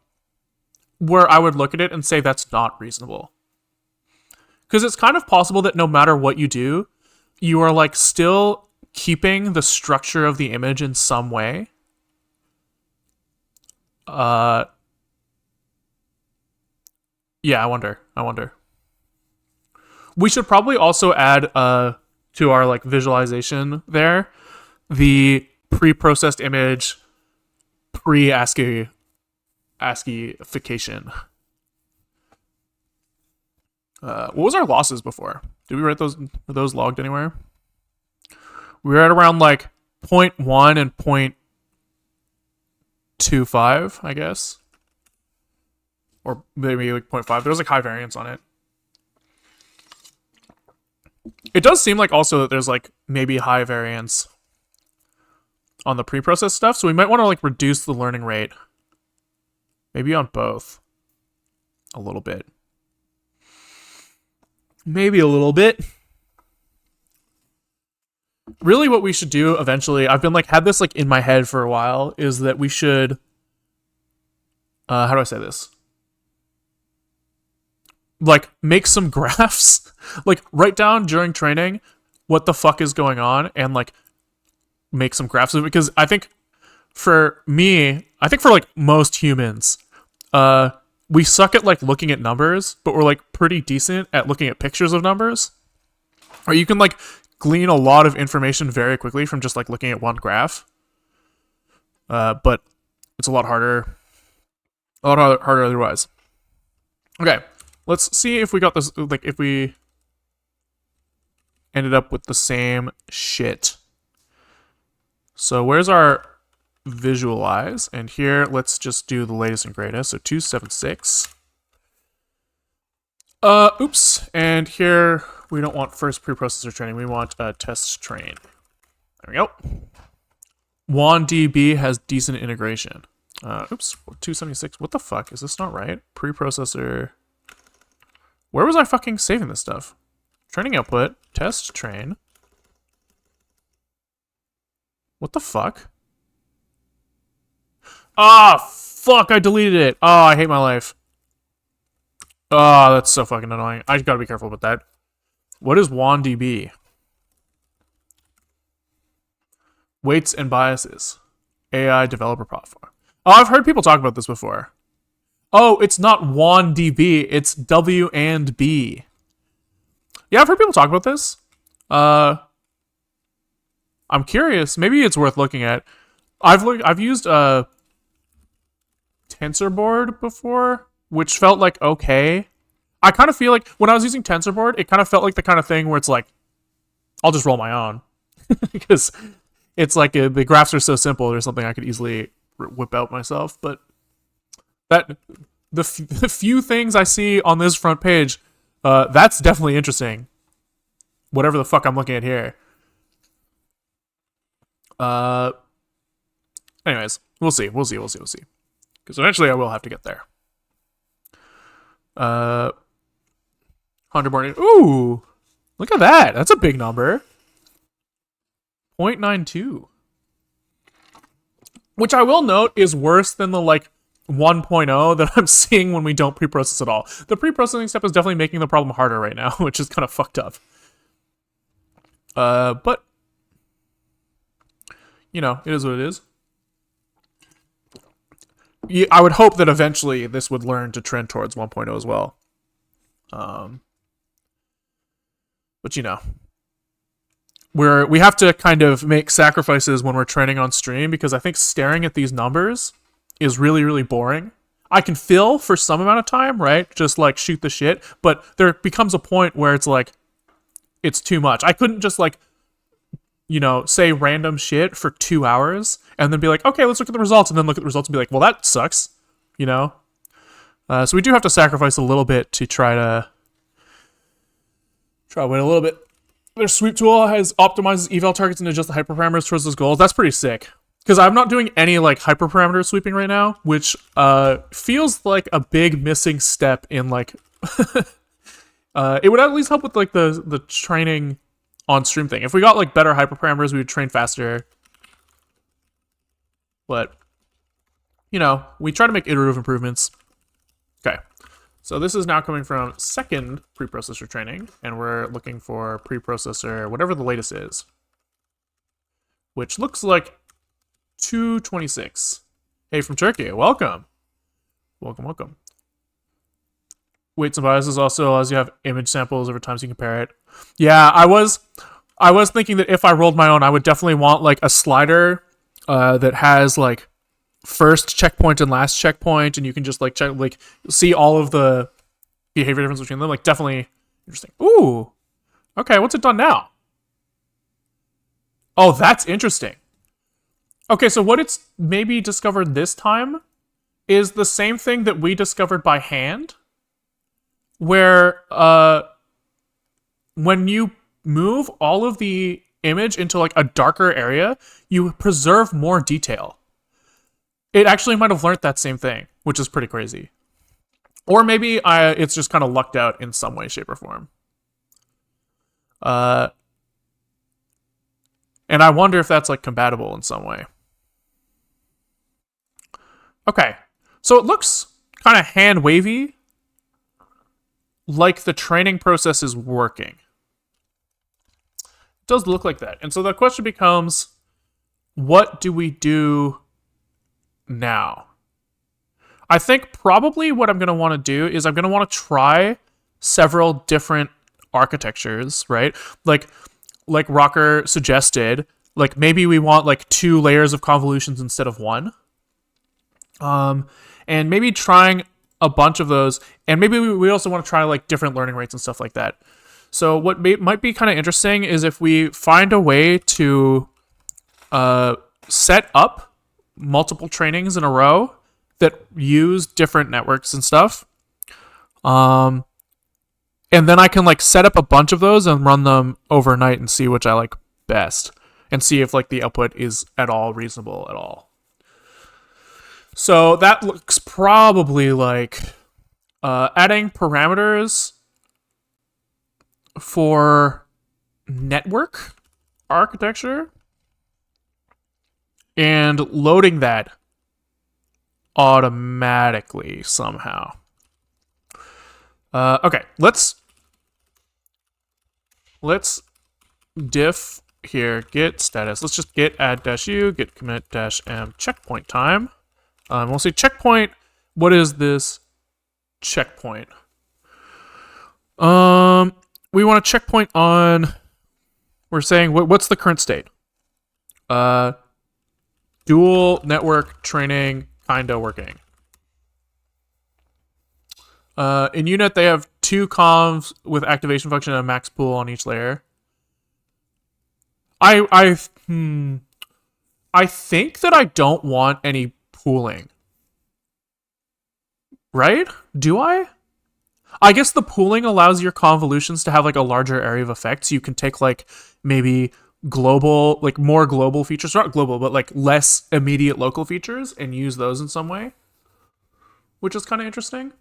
where I would look at it and say that's not reasonable. Because it's kind of possible that no matter what you do, you are like still keeping the structure of the image in some way. Yeah, I wonder. We should probably also add to our like visualization there the pre-processed image ASCIIfication. What was our losses before? Did we write those? Were those logged anywhere? We were at around like 0.1 and 0.25, I guess. Or maybe like 0.5. There was like high variance on it. It does seem like also that there's like maybe high variance on the pre-processed stuff, so we might want to like reduce the learning rate. Maybe on both. A little bit. Maybe a little bit. Really what we should do eventually, I've been like had this like in my head for a while, is that we should how do I say this? Like make some graphs, like write down during training what the fuck is going on and like make some graphs of it, because I think for me, I think for like most humans, we suck at like looking at numbers, but we're like pretty decent at looking at pictures of numbers. Or you can like glean a lot of information very quickly from just like looking at one graph. But it's a lot harder otherwise. Okay. Let's see if we got this, like, if we ended up with the same shit. So where's our visualize? And here, let's just do the latest and greatest. So 276. Oops. And here, we don't want first preprocessor training. We want test train. There we go. WAN-DB has decent integration. Oops. 276. What the fuck? Is this not right? Preprocessor. Where was I fucking saving this stuff? Training output. Test train. What the fuck? Ah, fuck, I deleted it. Oh, I hate my life. Oh, that's so fucking annoying. I gotta be careful about that. What is WAN-DB? Weights and biases. AI developer platform. Oh, I've heard people talk about this before. Oh, it's not WAN-DB, it's W and B. Yeah, I've heard people talk about this. I'm curious. Maybe it's worth looking at. I've used TensorBoard before, which felt like okay. I kind of feel like when I was using TensorBoard, it kind of felt like the kind of thing where it's like, I'll just roll my own. Because it's like the graphs are so simple, there's something I could easily whip out myself. But that the few things I see on this front page, that's definitely interesting. Whatever the fuck I'm looking at here. Anyways, we'll see. Because eventually I will have to get there. 100 more. Ooh! Look at that. That's a big number. 0.92. Which I will note is worse than the, 1.0 that I'm seeing when we don't preprocess at all. The preprocessing step is definitely making the problem harder right now, which is kind of fucked up. But, it is what it is. I would hope that eventually this would learn to trend towards 1.0 as well. But we have to kind of make sacrifices when we're training on stream, because I think staring at these numbers is really, really boring. I can fill for some amount of time, right? Just shoot the shit, but there becomes a point where it's it's too much. I couldn't just say random shit for 2 hours and then be like, okay, let's look at the results, and then look at the results and be like, well, that sucks, So we do have to sacrifice a little bit to try to win a little bit. Their sweep tool optimizes eval targets and adjusts the hyperparameters towards those goals. That's pretty sick. Because I'm not doing any hyperparameter sweeping right now, which feels like a big missing step in it would at least help with the training on stream thing. If we got better hyperparameters, we would train faster. But we try to make iterative improvements. Okay. So this is now coming from second preprocessor training, and we're looking for preprocessor, whatever the latest is, which looks like 226. Hey, from Turkey, welcome. Welcome. Weights and biases also allows you to have image samples over time so you can compare it. Yeah, I was thinking that if I rolled my own, I would definitely want a slider that has first checkpoint and last checkpoint, and you can just check see all of the behavior difference between them. Definitely interesting. Ooh. Okay, what's it done now? Oh, that's interesting. Okay, so what it's maybe discovered this time is the same thing that we discovered by hand, where when you move all of the image into a darker area, you preserve more detail. It actually might have learned that same thing, which is pretty crazy. Or maybe it's just kind of lucked out in some way, shape, or form. And I wonder if that's compatible in some way. Okay, so it looks kind of hand wavy, like the training process is working. It does look like that. And so the question becomes, what do we do now? I think probably what I'm going to want to do is I'm going to want to try several different architectures, right? Like Rocker suggested, maybe we want 2 layers of convolutions instead of 1. And maybe trying a bunch of those, and maybe we also want to try like different learning rates and stuff like that. So what might be kind of interesting is if we find a way to set up multiple trainings in a row that use different networks and stuff. And then I can like set up a bunch of those and run them overnight and see which I like best, and see if like the output is at all reasonable at all. So that looks probably like adding parameters for network architecture and loading that automatically somehow. Okay, let's diff here, git status. Let's just git add-u, git commit-m checkpoint time. We'll say checkpoint. What is this checkpoint? We want a checkpoint on, we're saying, what's the current state? Dual network training kinda working. In unit, they have 2 convs with activation function and a max pool on each layer. I think that I don't want any pooling. Right? Do I? I guess the pooling allows your convolutions to have like a larger area of effect, so you can take like maybe global, like more global features, not global, but like less immediate local features and use those in some way, which is kind of interesting.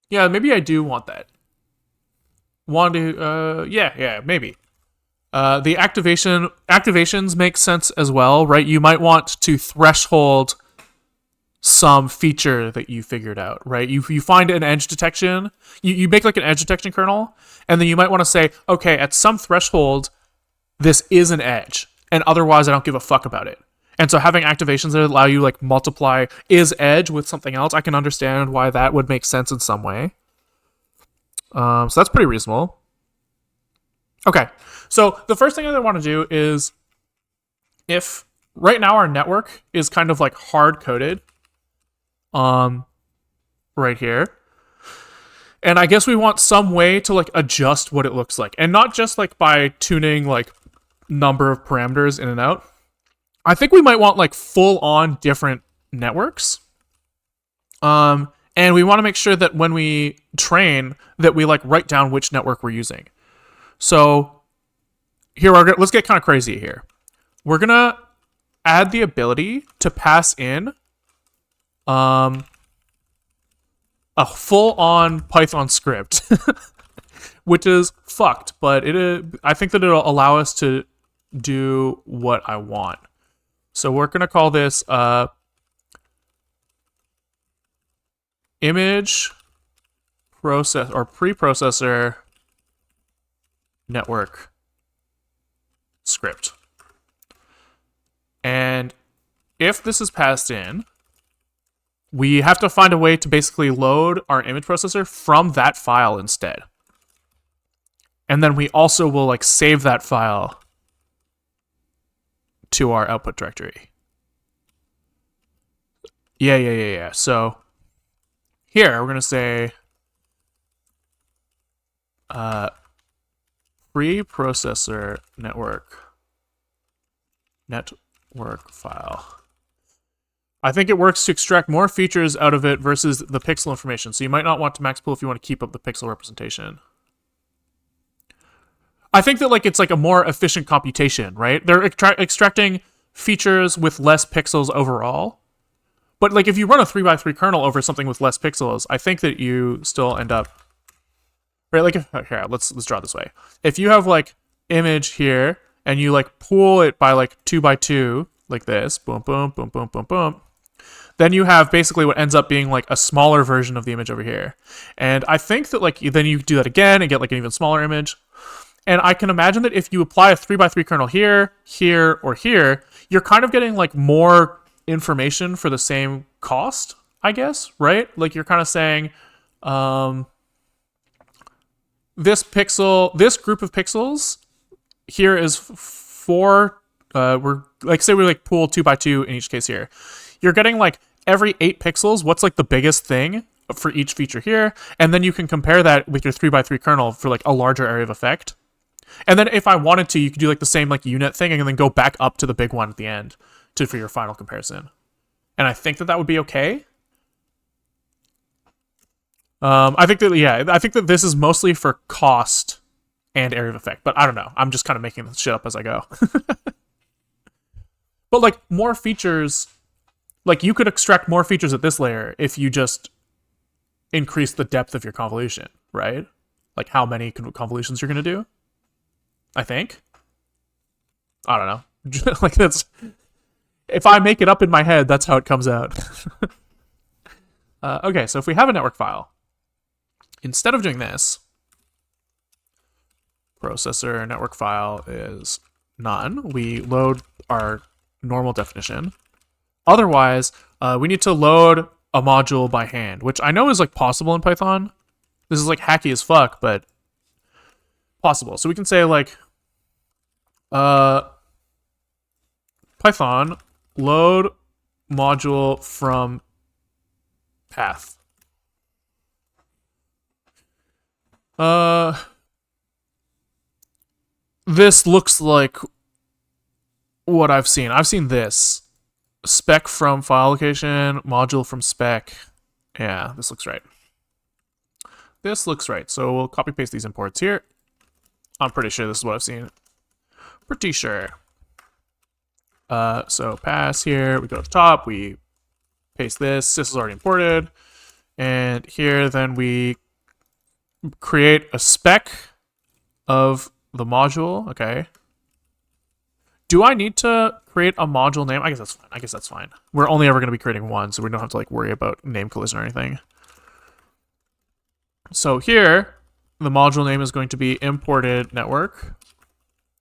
Yeah, maybe I do want that. Want to, yeah, maybe. The activations make sense as well, right? You might want to threshold some feature that you figured out, right? You find an edge detection, you make like an edge detection kernel, and then you might want to say, okay, at some threshold, this is an edge, and otherwise I don't give a fuck about it. And so having activations that allow you like multiply is edge with something else, I can understand why that would make sense in some way. So that's pretty reasonable. Okay, so the first thing that I want to do is, if right now our network is kind of like hard-coded, right here, and I guess we want some way to like adjust what it looks like, and not just like by tuning like number of parameters in and out. I think we might want like full-on different networks. And we want to make sure that when we train that we like write down which network we're using. So here, let's get kind of crazy here. We're going to add the ability to pass in a full-on Python script, which is fucked, but I think that it'll allow us to do what I want. So we're going to call this image process or preprocessor network script. And if this is passed in, we have to find a way to basically load our image processor from that file instead. And then we also will like save that file to our output directory. Yeah. So here we're going to say preprocessor network file. I think it works to extract more features out of it versus the pixel information. So you might not want to max pool if you want to keep up the pixel representation. I think that like it's like a more efficient computation, right? They're extracting features with less pixels overall. But like if you run a 3x3 kernel over something with less pixels, I think that you still end up, right? Like here, let's draw it this way. If you have like image here and you like pool it by like 2x2 like this, boom, boom, boom, boom, boom, boom, then you have basically what ends up being like a smaller version of the image over here. And I think that like then you do that again and get like an even smaller image. And I can imagine that if you apply a 3x3 kernel here, here, or here, you're kind of getting like more information for the same cost, I guess, right? Like you're kind of saying, this group of pixels here is 4, we're like, say we like pool 2x2 in each case here. You're getting like every 8 pixels, what's like the biggest thing for each feature here, and then you can compare that with your 3x3 kernel for like a larger area of effect. And then if I wanted to, you could do like the same like unit thing and then go back up to the big one at the end for your final comparison. And I think that would be okay. I think that this is mostly for cost and area of effect, but I don't know. I'm just kind of making this shit up as I go. But like more features, like you could extract more features at this layer if you just increase the depth of your convolution, right? Like how many convolutions you're gonna do. I think. I don't know. Like that's, if I make it up in my head, that's how it comes out. Okay, so if we have a network file, instead of doing this, processor network file is none. We load our normal definition. Otherwise, we need to load a module by hand, which I know is like possible in Python. This is like hacky as fuck, but possible. So we can say like Python load module from path. This looks like what I've seen. I've seen this. Spec from file location, module from spec. Yeah, this looks right. This looks right. So we'll copy paste these imports here. I'm pretty sure this is what I've seen. Pretty sure. So pass here, we go to the top, we paste this is already imported. And here then we create a spec of the module, okay. Do I need to create a module name? I guess that's fine. We're only ever going to be creating one, so we don't have to like worry about name collision or anything. So here, the module name is going to be imported network,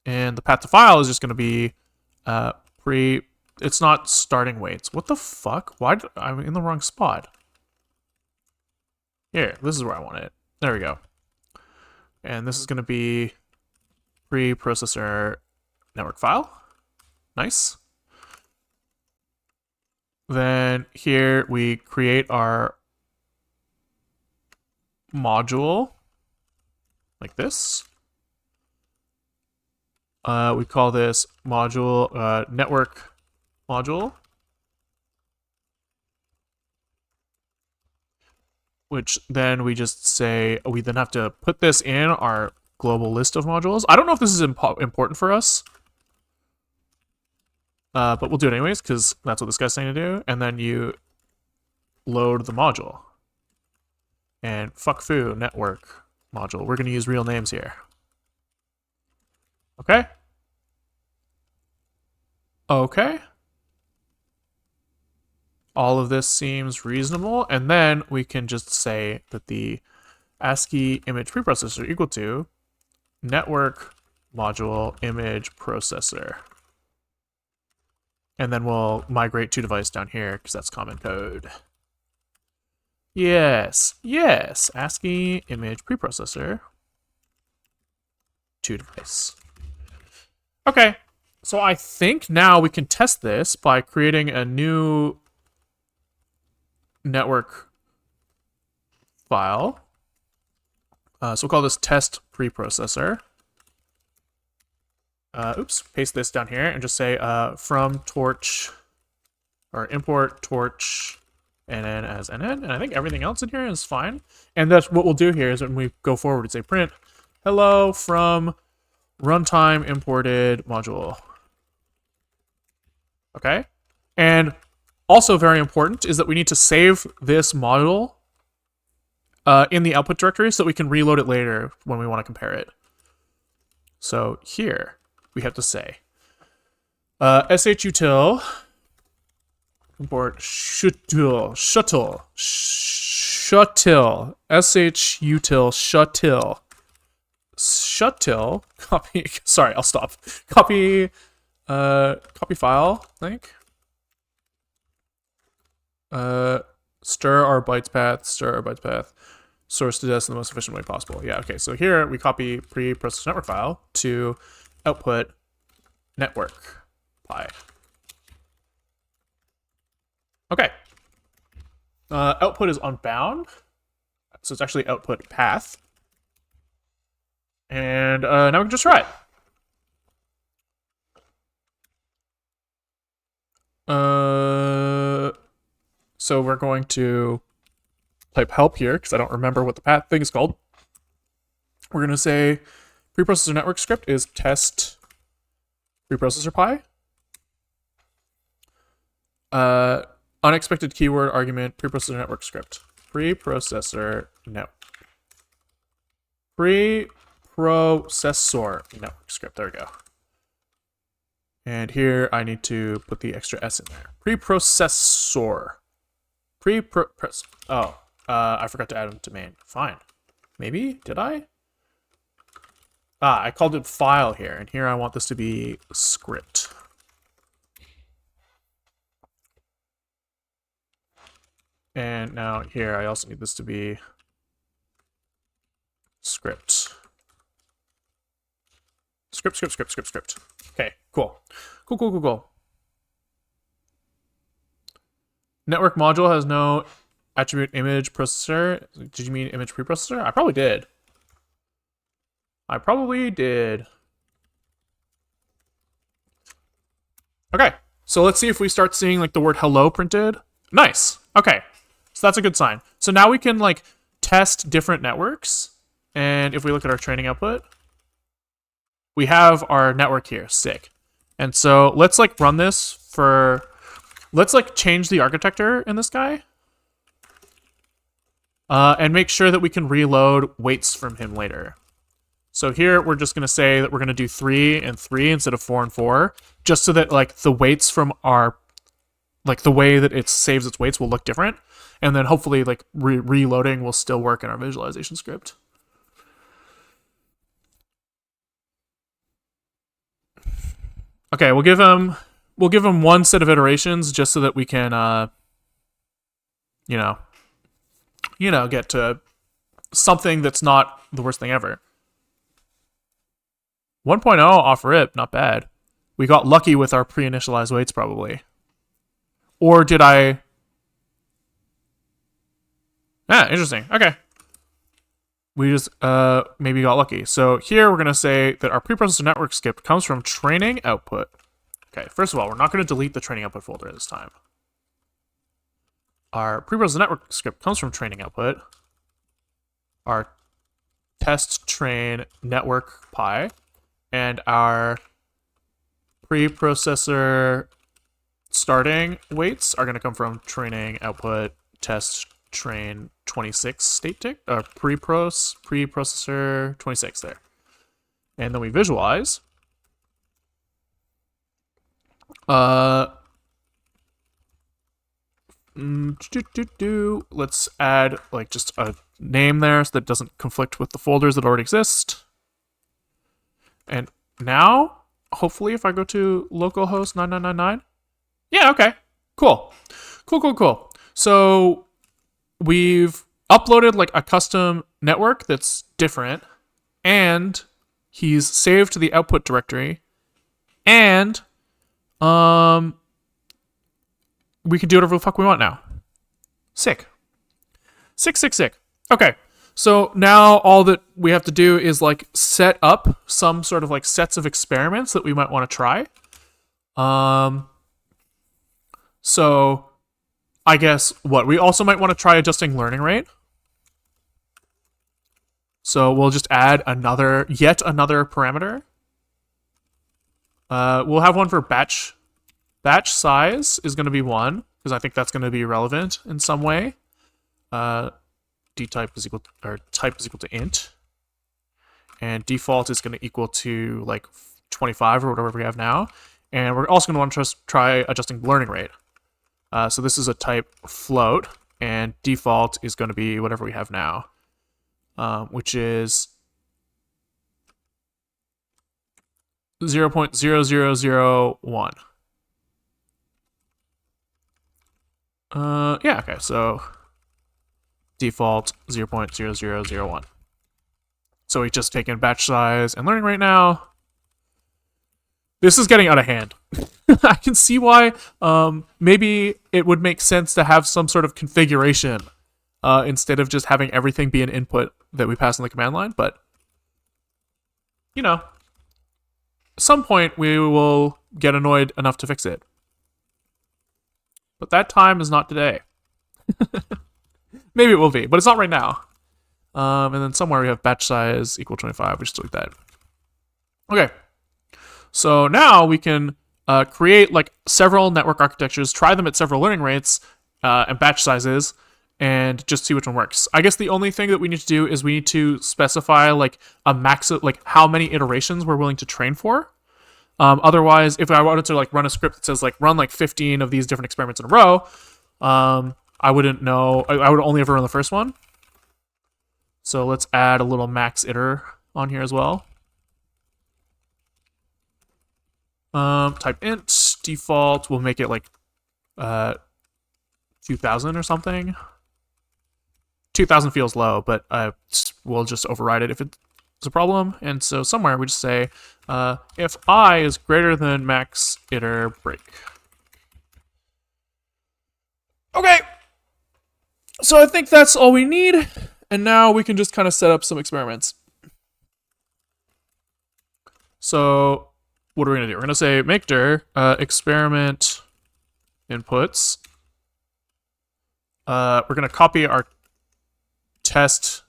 and the path to file is just going to be it's not starting weights. What the fuck? I'm in the wrong spot. Here, this is where I want it. There we go. And this is going to be preprocessor network file. Nice. Then here we create our module like this. We call this module network module, which then we just say we then have to put this in our global list of modules. I don't know if this is important for us, but we'll do it anyways because that's what this guy's saying to do. And then you load the module. And fuck foo network module. We're going to use real names here. Okay. Okay. All of this seems reasonable. And then we can just say that the ASCII image preprocessor equal to network module image processor. And then we'll migrate to device down here because that's common code. Yes, yes, ASCII image preprocessor to device. Okay, so I think now we can test this by creating a new network file. So we'll call this test preprocessor. Oops, paste this down here and just say from torch or import torch nn as nn, and I think everything else in here is fine. And that's what we'll do here is when we go forward and say print hello from runtime imported module. Okay, and also very important is that we need to save this module in the output directory so that we can reload it later when we want to compare it. So here we have to say shutil import shutil shutil copy. Sorry, I'll stop. Copy file link. Stir our bytes path, source to desk in the most efficient way possible. Yeah, okay, so here we copy preprocessor network file to output network pi. Okay, Output is unbound, so it's actually output path. And now we can just try it. So we're going to type help here because I don't remember what the path thing is called. We're going to say preprocessor network script is test preprocessor pi. Unexpected keyword argument preprocessor network script. Preprocessor network script. There we go. And here I need to put the extra S in there. Preprocessor. Oh, I forgot to add them to main. Fine. Maybe? Did I? I called it file here, and here I want this to be script. And now here I also need this to be script. Script. Okay, cool. Cool. Network module has no attribute image processor. Did you mean image preprocessor? I probably did. Okay, so let's see if we start seeing like the word hello printed. Nice. Okay, so that's a good sign. So now we can like test different networks. And if we look at our training output, we have our network here, sick. And so let's like run this for, let's like change the architecture in this guy. And make sure that we can reload weights from him later. So here we're just going to say that we're going to do 3 and 3 instead of 4 and 4, just so that like the weights from our, like the way that it saves its weights will look different. And then hopefully like reloading will still work in our visualization script. Okay, we'll give him one set of iterations just so that we can you know, get to something that's not the worst thing ever. 1.0 off rip, not bad. We got lucky with our pre-initialized weights probably. Or did I? Interesting. Okay. We just maybe got lucky. So here we're going to say that our preprocessor network script comes from training output. Okay, first of all, we're not going to delete the training output folder this time. Our preprocessor network script comes from training output. Our test train network pi. And our preprocessor starting weights are going to come from training output test train 26 state tick, preprocessor 26 there. And then we visualize. Let's add like just a name there so that it doesn't conflict with the folders that already exist. And now, hopefully, if I go to localhost 9999, yeah, okay, cool. So we've uploaded like a custom network that's different, and he's saved to the output directory, and we can do whatever the fuck we want now. Sick. Okay. So now all that we have to do is like set up some sort of like sets of experiments that we might want to try. So I guess what we also might want to try adjusting learning rate. So we'll just add yet another parameter. We'll have one for batch. Batch size is going to be 1 because I think that's going to be relevant in some way. Type is equal to int, and default is going to equal to like 25 or whatever we have now, and we're also going to want to try adjusting learning rate. So this is a type float, and default is going to be whatever we have now, which is 0.0001. Yeah, okay, so default 0.0001. So we've just taken batch size and learning rate now. This is getting out of hand. I can see why maybe it would make sense to have some sort of configuration instead of just having everything be an input that we pass in the command line. But, you know, at some point we will get annoyed enough to fix it. But that time is not today. Maybe it will be, but it's not right now. And then somewhere we have batch size equal 25. We just delete that. Okay. So now we can create like several network architectures, try them at several learning rates and batch sizes, and just see which one works. I guess the only thing that we need to do is we need to specify like a max of like how many iterations we're willing to train for. Otherwise, if I wanted to like run a script that says like run like 15 of these different experiments in a row, I wouldn't know. I would only ever run the first one. So let's add a little max iter on here as well. Type int default. We'll make it like 2000 or something. 2000 feels low, but we'll just override it if it's a problem. And so somewhere we just say if I is greater than max iter break. Okay. So I think that's all we need. And now we can just kind of set up some experiments. So what are we going to do? We're going to say make dir experiment inputs. We're going to copy our test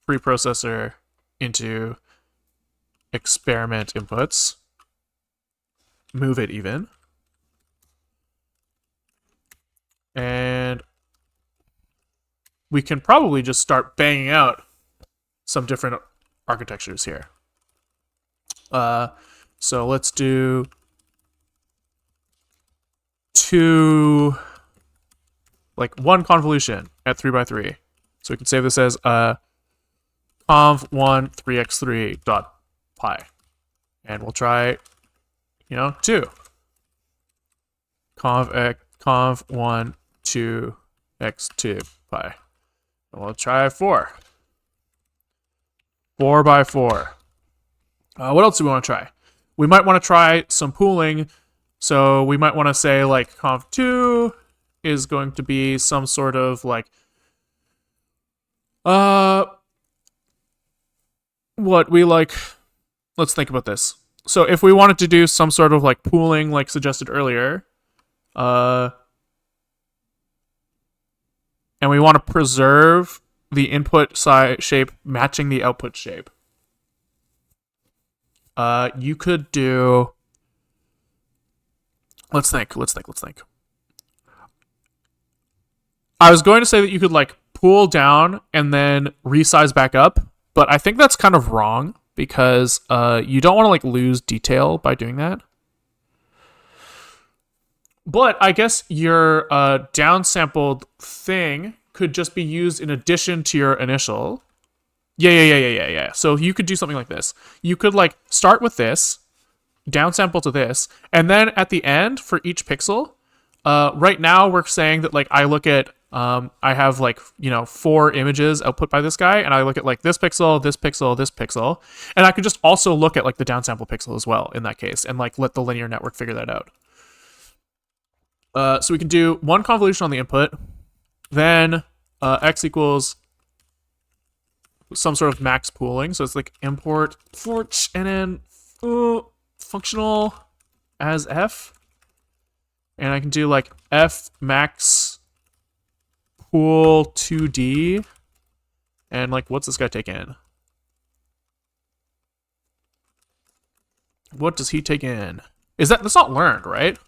preprocessor into experiment inputs. Move it even. And we can probably just start banging out some different architectures here. So let's do one convolution at 3x3. So we can save this as conv1 3x3 dot pi. And we'll try, 2. Conv1 2x2 pi. And we'll try 4. 4 by 4. What else do we want to try? We might want to try some pooling. So we might want to say like conv2 is going to be some sort of like let's think about this. So if we wanted to do some sort of like pooling like suggested earlier, and we want to preserve the input shape matching the output shape. You could do, let's think. I was going to say that you could like pool down and then resize back up, but I think that's kind of wrong because you don't want to like lose detail by doing that. But I guess your downsampled thing could just be used in addition to your initial. Yeah. So you could do something like this. You could like start with this, downsample to this, and then at the end for each pixel, right now we're saying that like I look at I have like 4 images output by this guy, and I look at like this pixel, this pixel, this pixel, and I could just also look at like the downsample pixel as well in that case, and like let the linear network figure that out. So we can do one convolution on the input, then x equals some sort of max pooling. So it's like import and then functional as f, and I can do like f max pool 2D, and like what's this guy take in? What does he take in? That's not learned, right?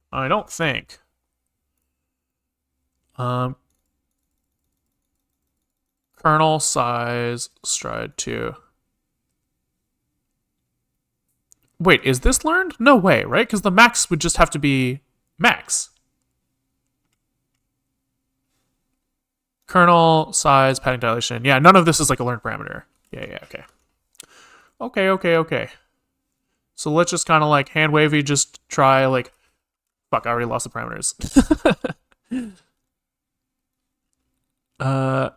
I don't think. Kernel size stride 2. Wait, is this learned? No way, right? Because the max would just have to be max. Kernel size, padding dilation. Yeah, none of this is like a learned parameter. Yeah, okay. Okay. So let's just kind of like hand wavy just try like, fuck, I already lost the parameters. The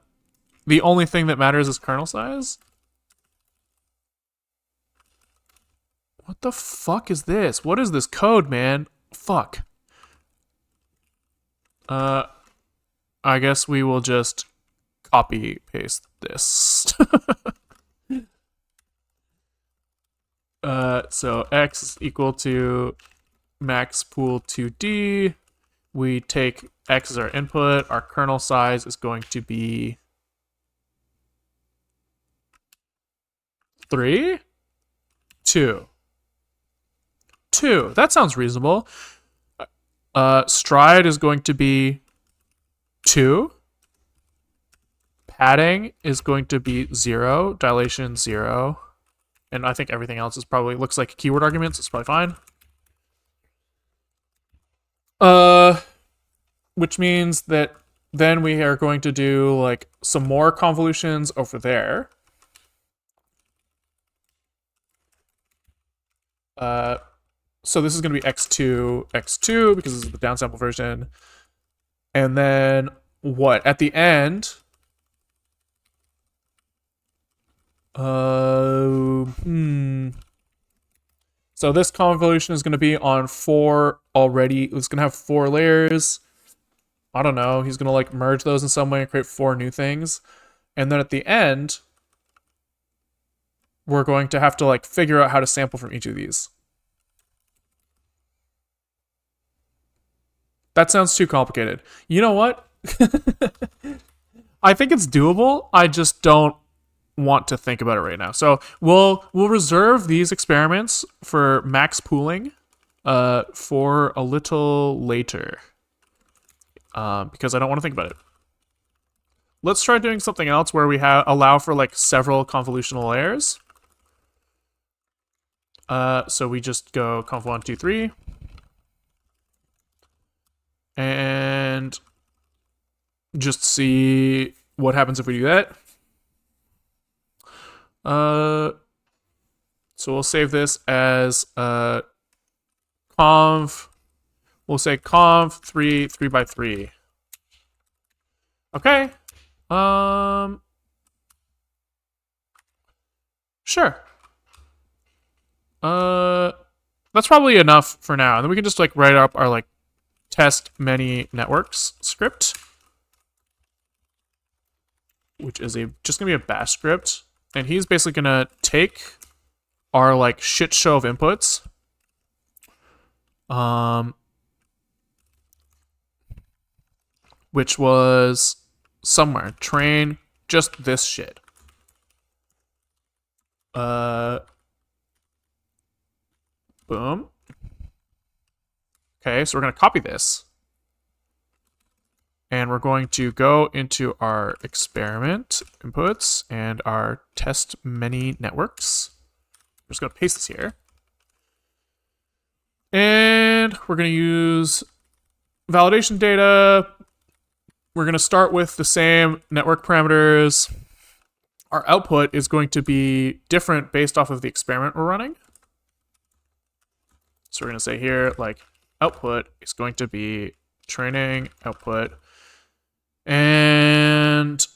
only thing that matters is kernel size? What the fuck is this? What is this code, man? Fuck. I guess we will just copy paste this. So x is equal to max pool 2D. We take x as our input. Our kernel size is going to be 3, 2. 2. That sounds reasonable. Stride is going to be 2. Padding is going to be 0. Dilation 0. And I think everything else is probably looks like keyword arguments. It's probably fine. Which means that then we are going to do like some more convolutions over there. So this is going to be x2 because this is the downsample version. And then what? At the end, so this convolution is going to be on 4 already. It's going to have 4 layers. I don't know. He's going to like merge those in some way and create 4 new things. And then at the end, we're going to have to like figure out how to sample from each of these. That sounds too complicated. You know what? I think it's doable. I just don't want to think about it right now. So we'll reserve these experiments for max pooling for a little later because I don't want to think about it. Let's try doing something else where we allow for like several convolutional layers. So we just go conv 1, 2, 3. And just see what happens if we do that. So we'll save this as conv. We'll say conv 3 by 3. Okay. Sure. That's probably enough for now. And then we can just like write up our like test many networks script, which is just gonna be a bash script, and he's basically gonna take our like shit show of inputs, which was somewhere train just this shit. Boom. Okay, so we're going to copy this. And we're going to go into our experiment inputs and our test many networks. We're just going to paste this here. And we're going to use validation data. We're going to start with the same network parameters. Our output is going to be different based off of the experiment we're running. So we're going to say here, like, output is going to be training output. And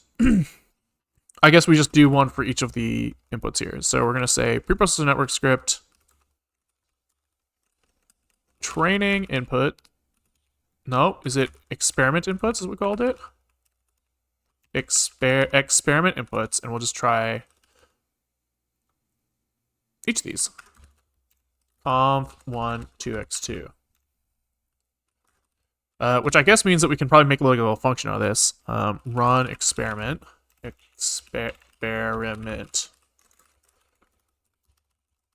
I guess we just do one for each of the inputs here. So we're going to say preprocessor network script training input. No, is it experiment inputs is what we called it? Experiment inputs, and we'll just try each of these. Conv 1, 2x2. Which I guess means that we can probably make a little function out of this. Run experiment. Experiment.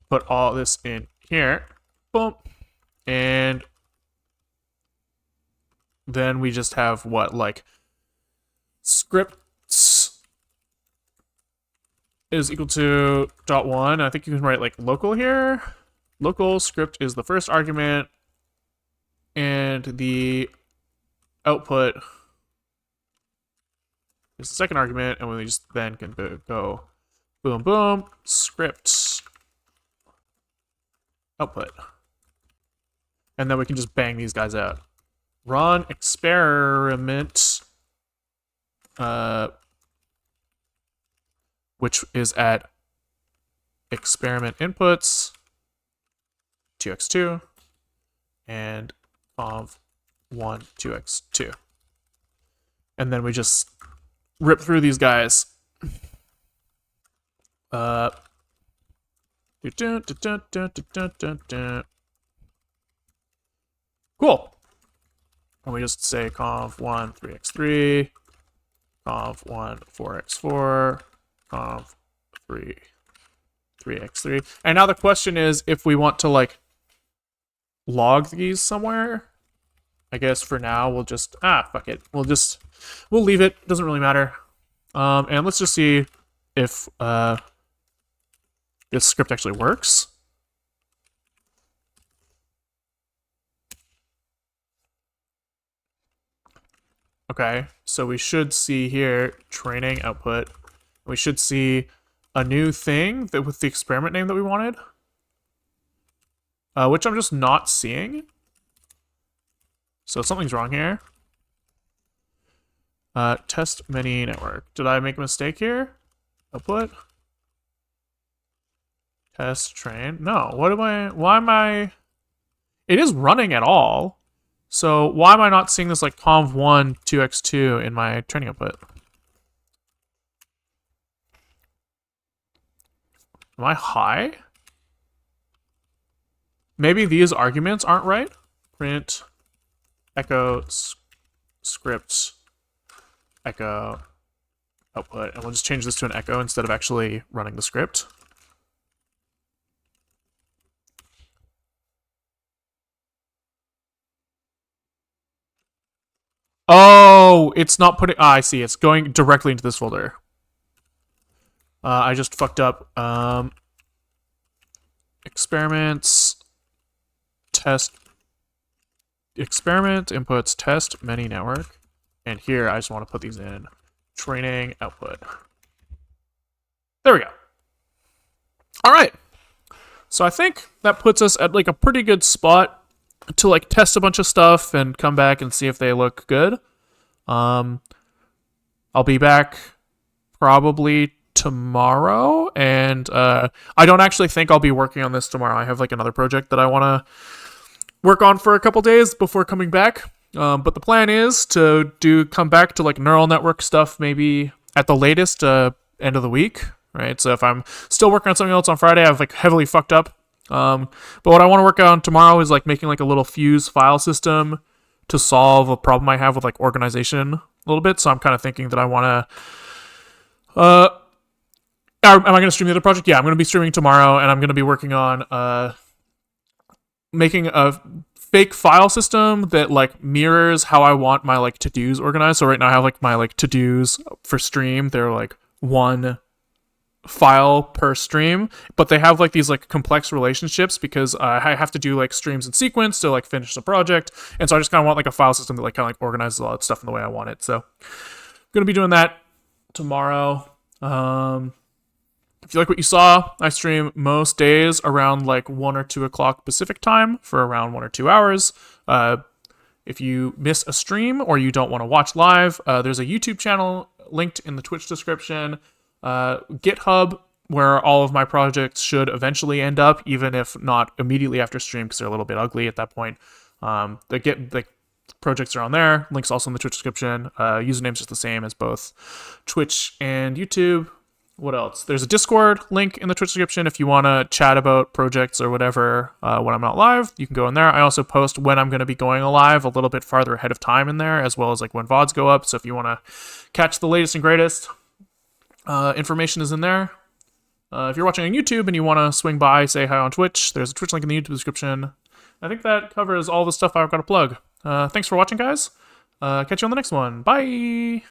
Put all this in here. Boom. And then we just have what, like, scripts is equal to .1. I think you can write like local here. Local script is the first argument, and the output is the second argument, and we just then can go boom, boom, script output. And then we can just bang these guys out. Run experiment, which is at experiment inputs. 2x2, and conv1 2x2. And then we just rip through these guys. Cool. And we just say conv1 3x3, conv1 4x4, conv3 3x3. And now the question is if we want to like log these somewhere. I guess for now we'll just fuck it. We'll leave it. Doesn't really matter. And let's just see if this script actually works. Okay, so we should see here training output. We should see a new thing that with the experiment name that we wanted, which I'm just not seeing. So something's wrong here. Test many network. Did I make a mistake here? Output. Test train. No, why am I? It is running at all. So why am I not seeing this like conv1 2x2 in my training output? Am I high? Maybe these arguments aren't right. Print echo script echo output, and we'll just change this to an echo instead of actually running the script. Oh, it's not putting... I see. It's going directly into this folder. I just fucked up. Experiments. Test. Experiment. Inputs. Test. Many network. And here, I just want to put these in. Training. Output. There we go. All right. So I think that puts us at like a pretty good spot to like test a bunch of stuff and come back and see if they look good. I'll be back probably tomorrow, and I don't actually think I'll be working on this tomorrow. I have like another project that I want to work on for a couple days before coming back. But the plan is to come back to like neural network stuff maybe at the latest end of the week, right? So if I'm still working on something else on Friday, I've like heavily fucked up. But what I want to work on tomorrow is like making like a little fuse file system to solve a problem I have with like organization a little bit. So I'm kind of thinking that I want to, am I going to stream the other project? Yeah, I'm going to be streaming tomorrow, and I'm going to be working on, making a fake file system that like mirrors how I want my like to-dos organized. So right now I have like my like to-dos for stream. They're like one file per stream, but they have like these like complex relationships because I have to do like streams in sequence to like finish the project, and so I just kind of want like a file system that like kind of like organizes all that stuff in the way I want it. So I'm gonna be doing that tomorrow. If you like what you saw, I stream most days around like 1 or 2 o'clock Pacific time for around 1 or 2 hours. If you miss a stream or you don't want to watch live, there's a YouTube channel linked in the Twitch description. GitHub, where all of my projects should eventually end up, even if not immediately after stream because they're a little bit ugly at that point. The projects are on there. Links also in the Twitch description. Username's just the same as both Twitch and YouTube. What else? There's a Discord link in the Twitch description if you want to chat about projects or whatever when I'm not live. You can go in there. I also post when I'm going to be going live a little bit farther ahead of time in there, as well as like when VODs go up. So if you want to catch the latest and greatest, information is in there. If you're watching on YouTube and you want to swing by, say hi on Twitch, there's a Twitch link in the YouTube description. I think that covers all the stuff I've got to plug. Thanks for watching, guys. Catch you on the next one. Bye!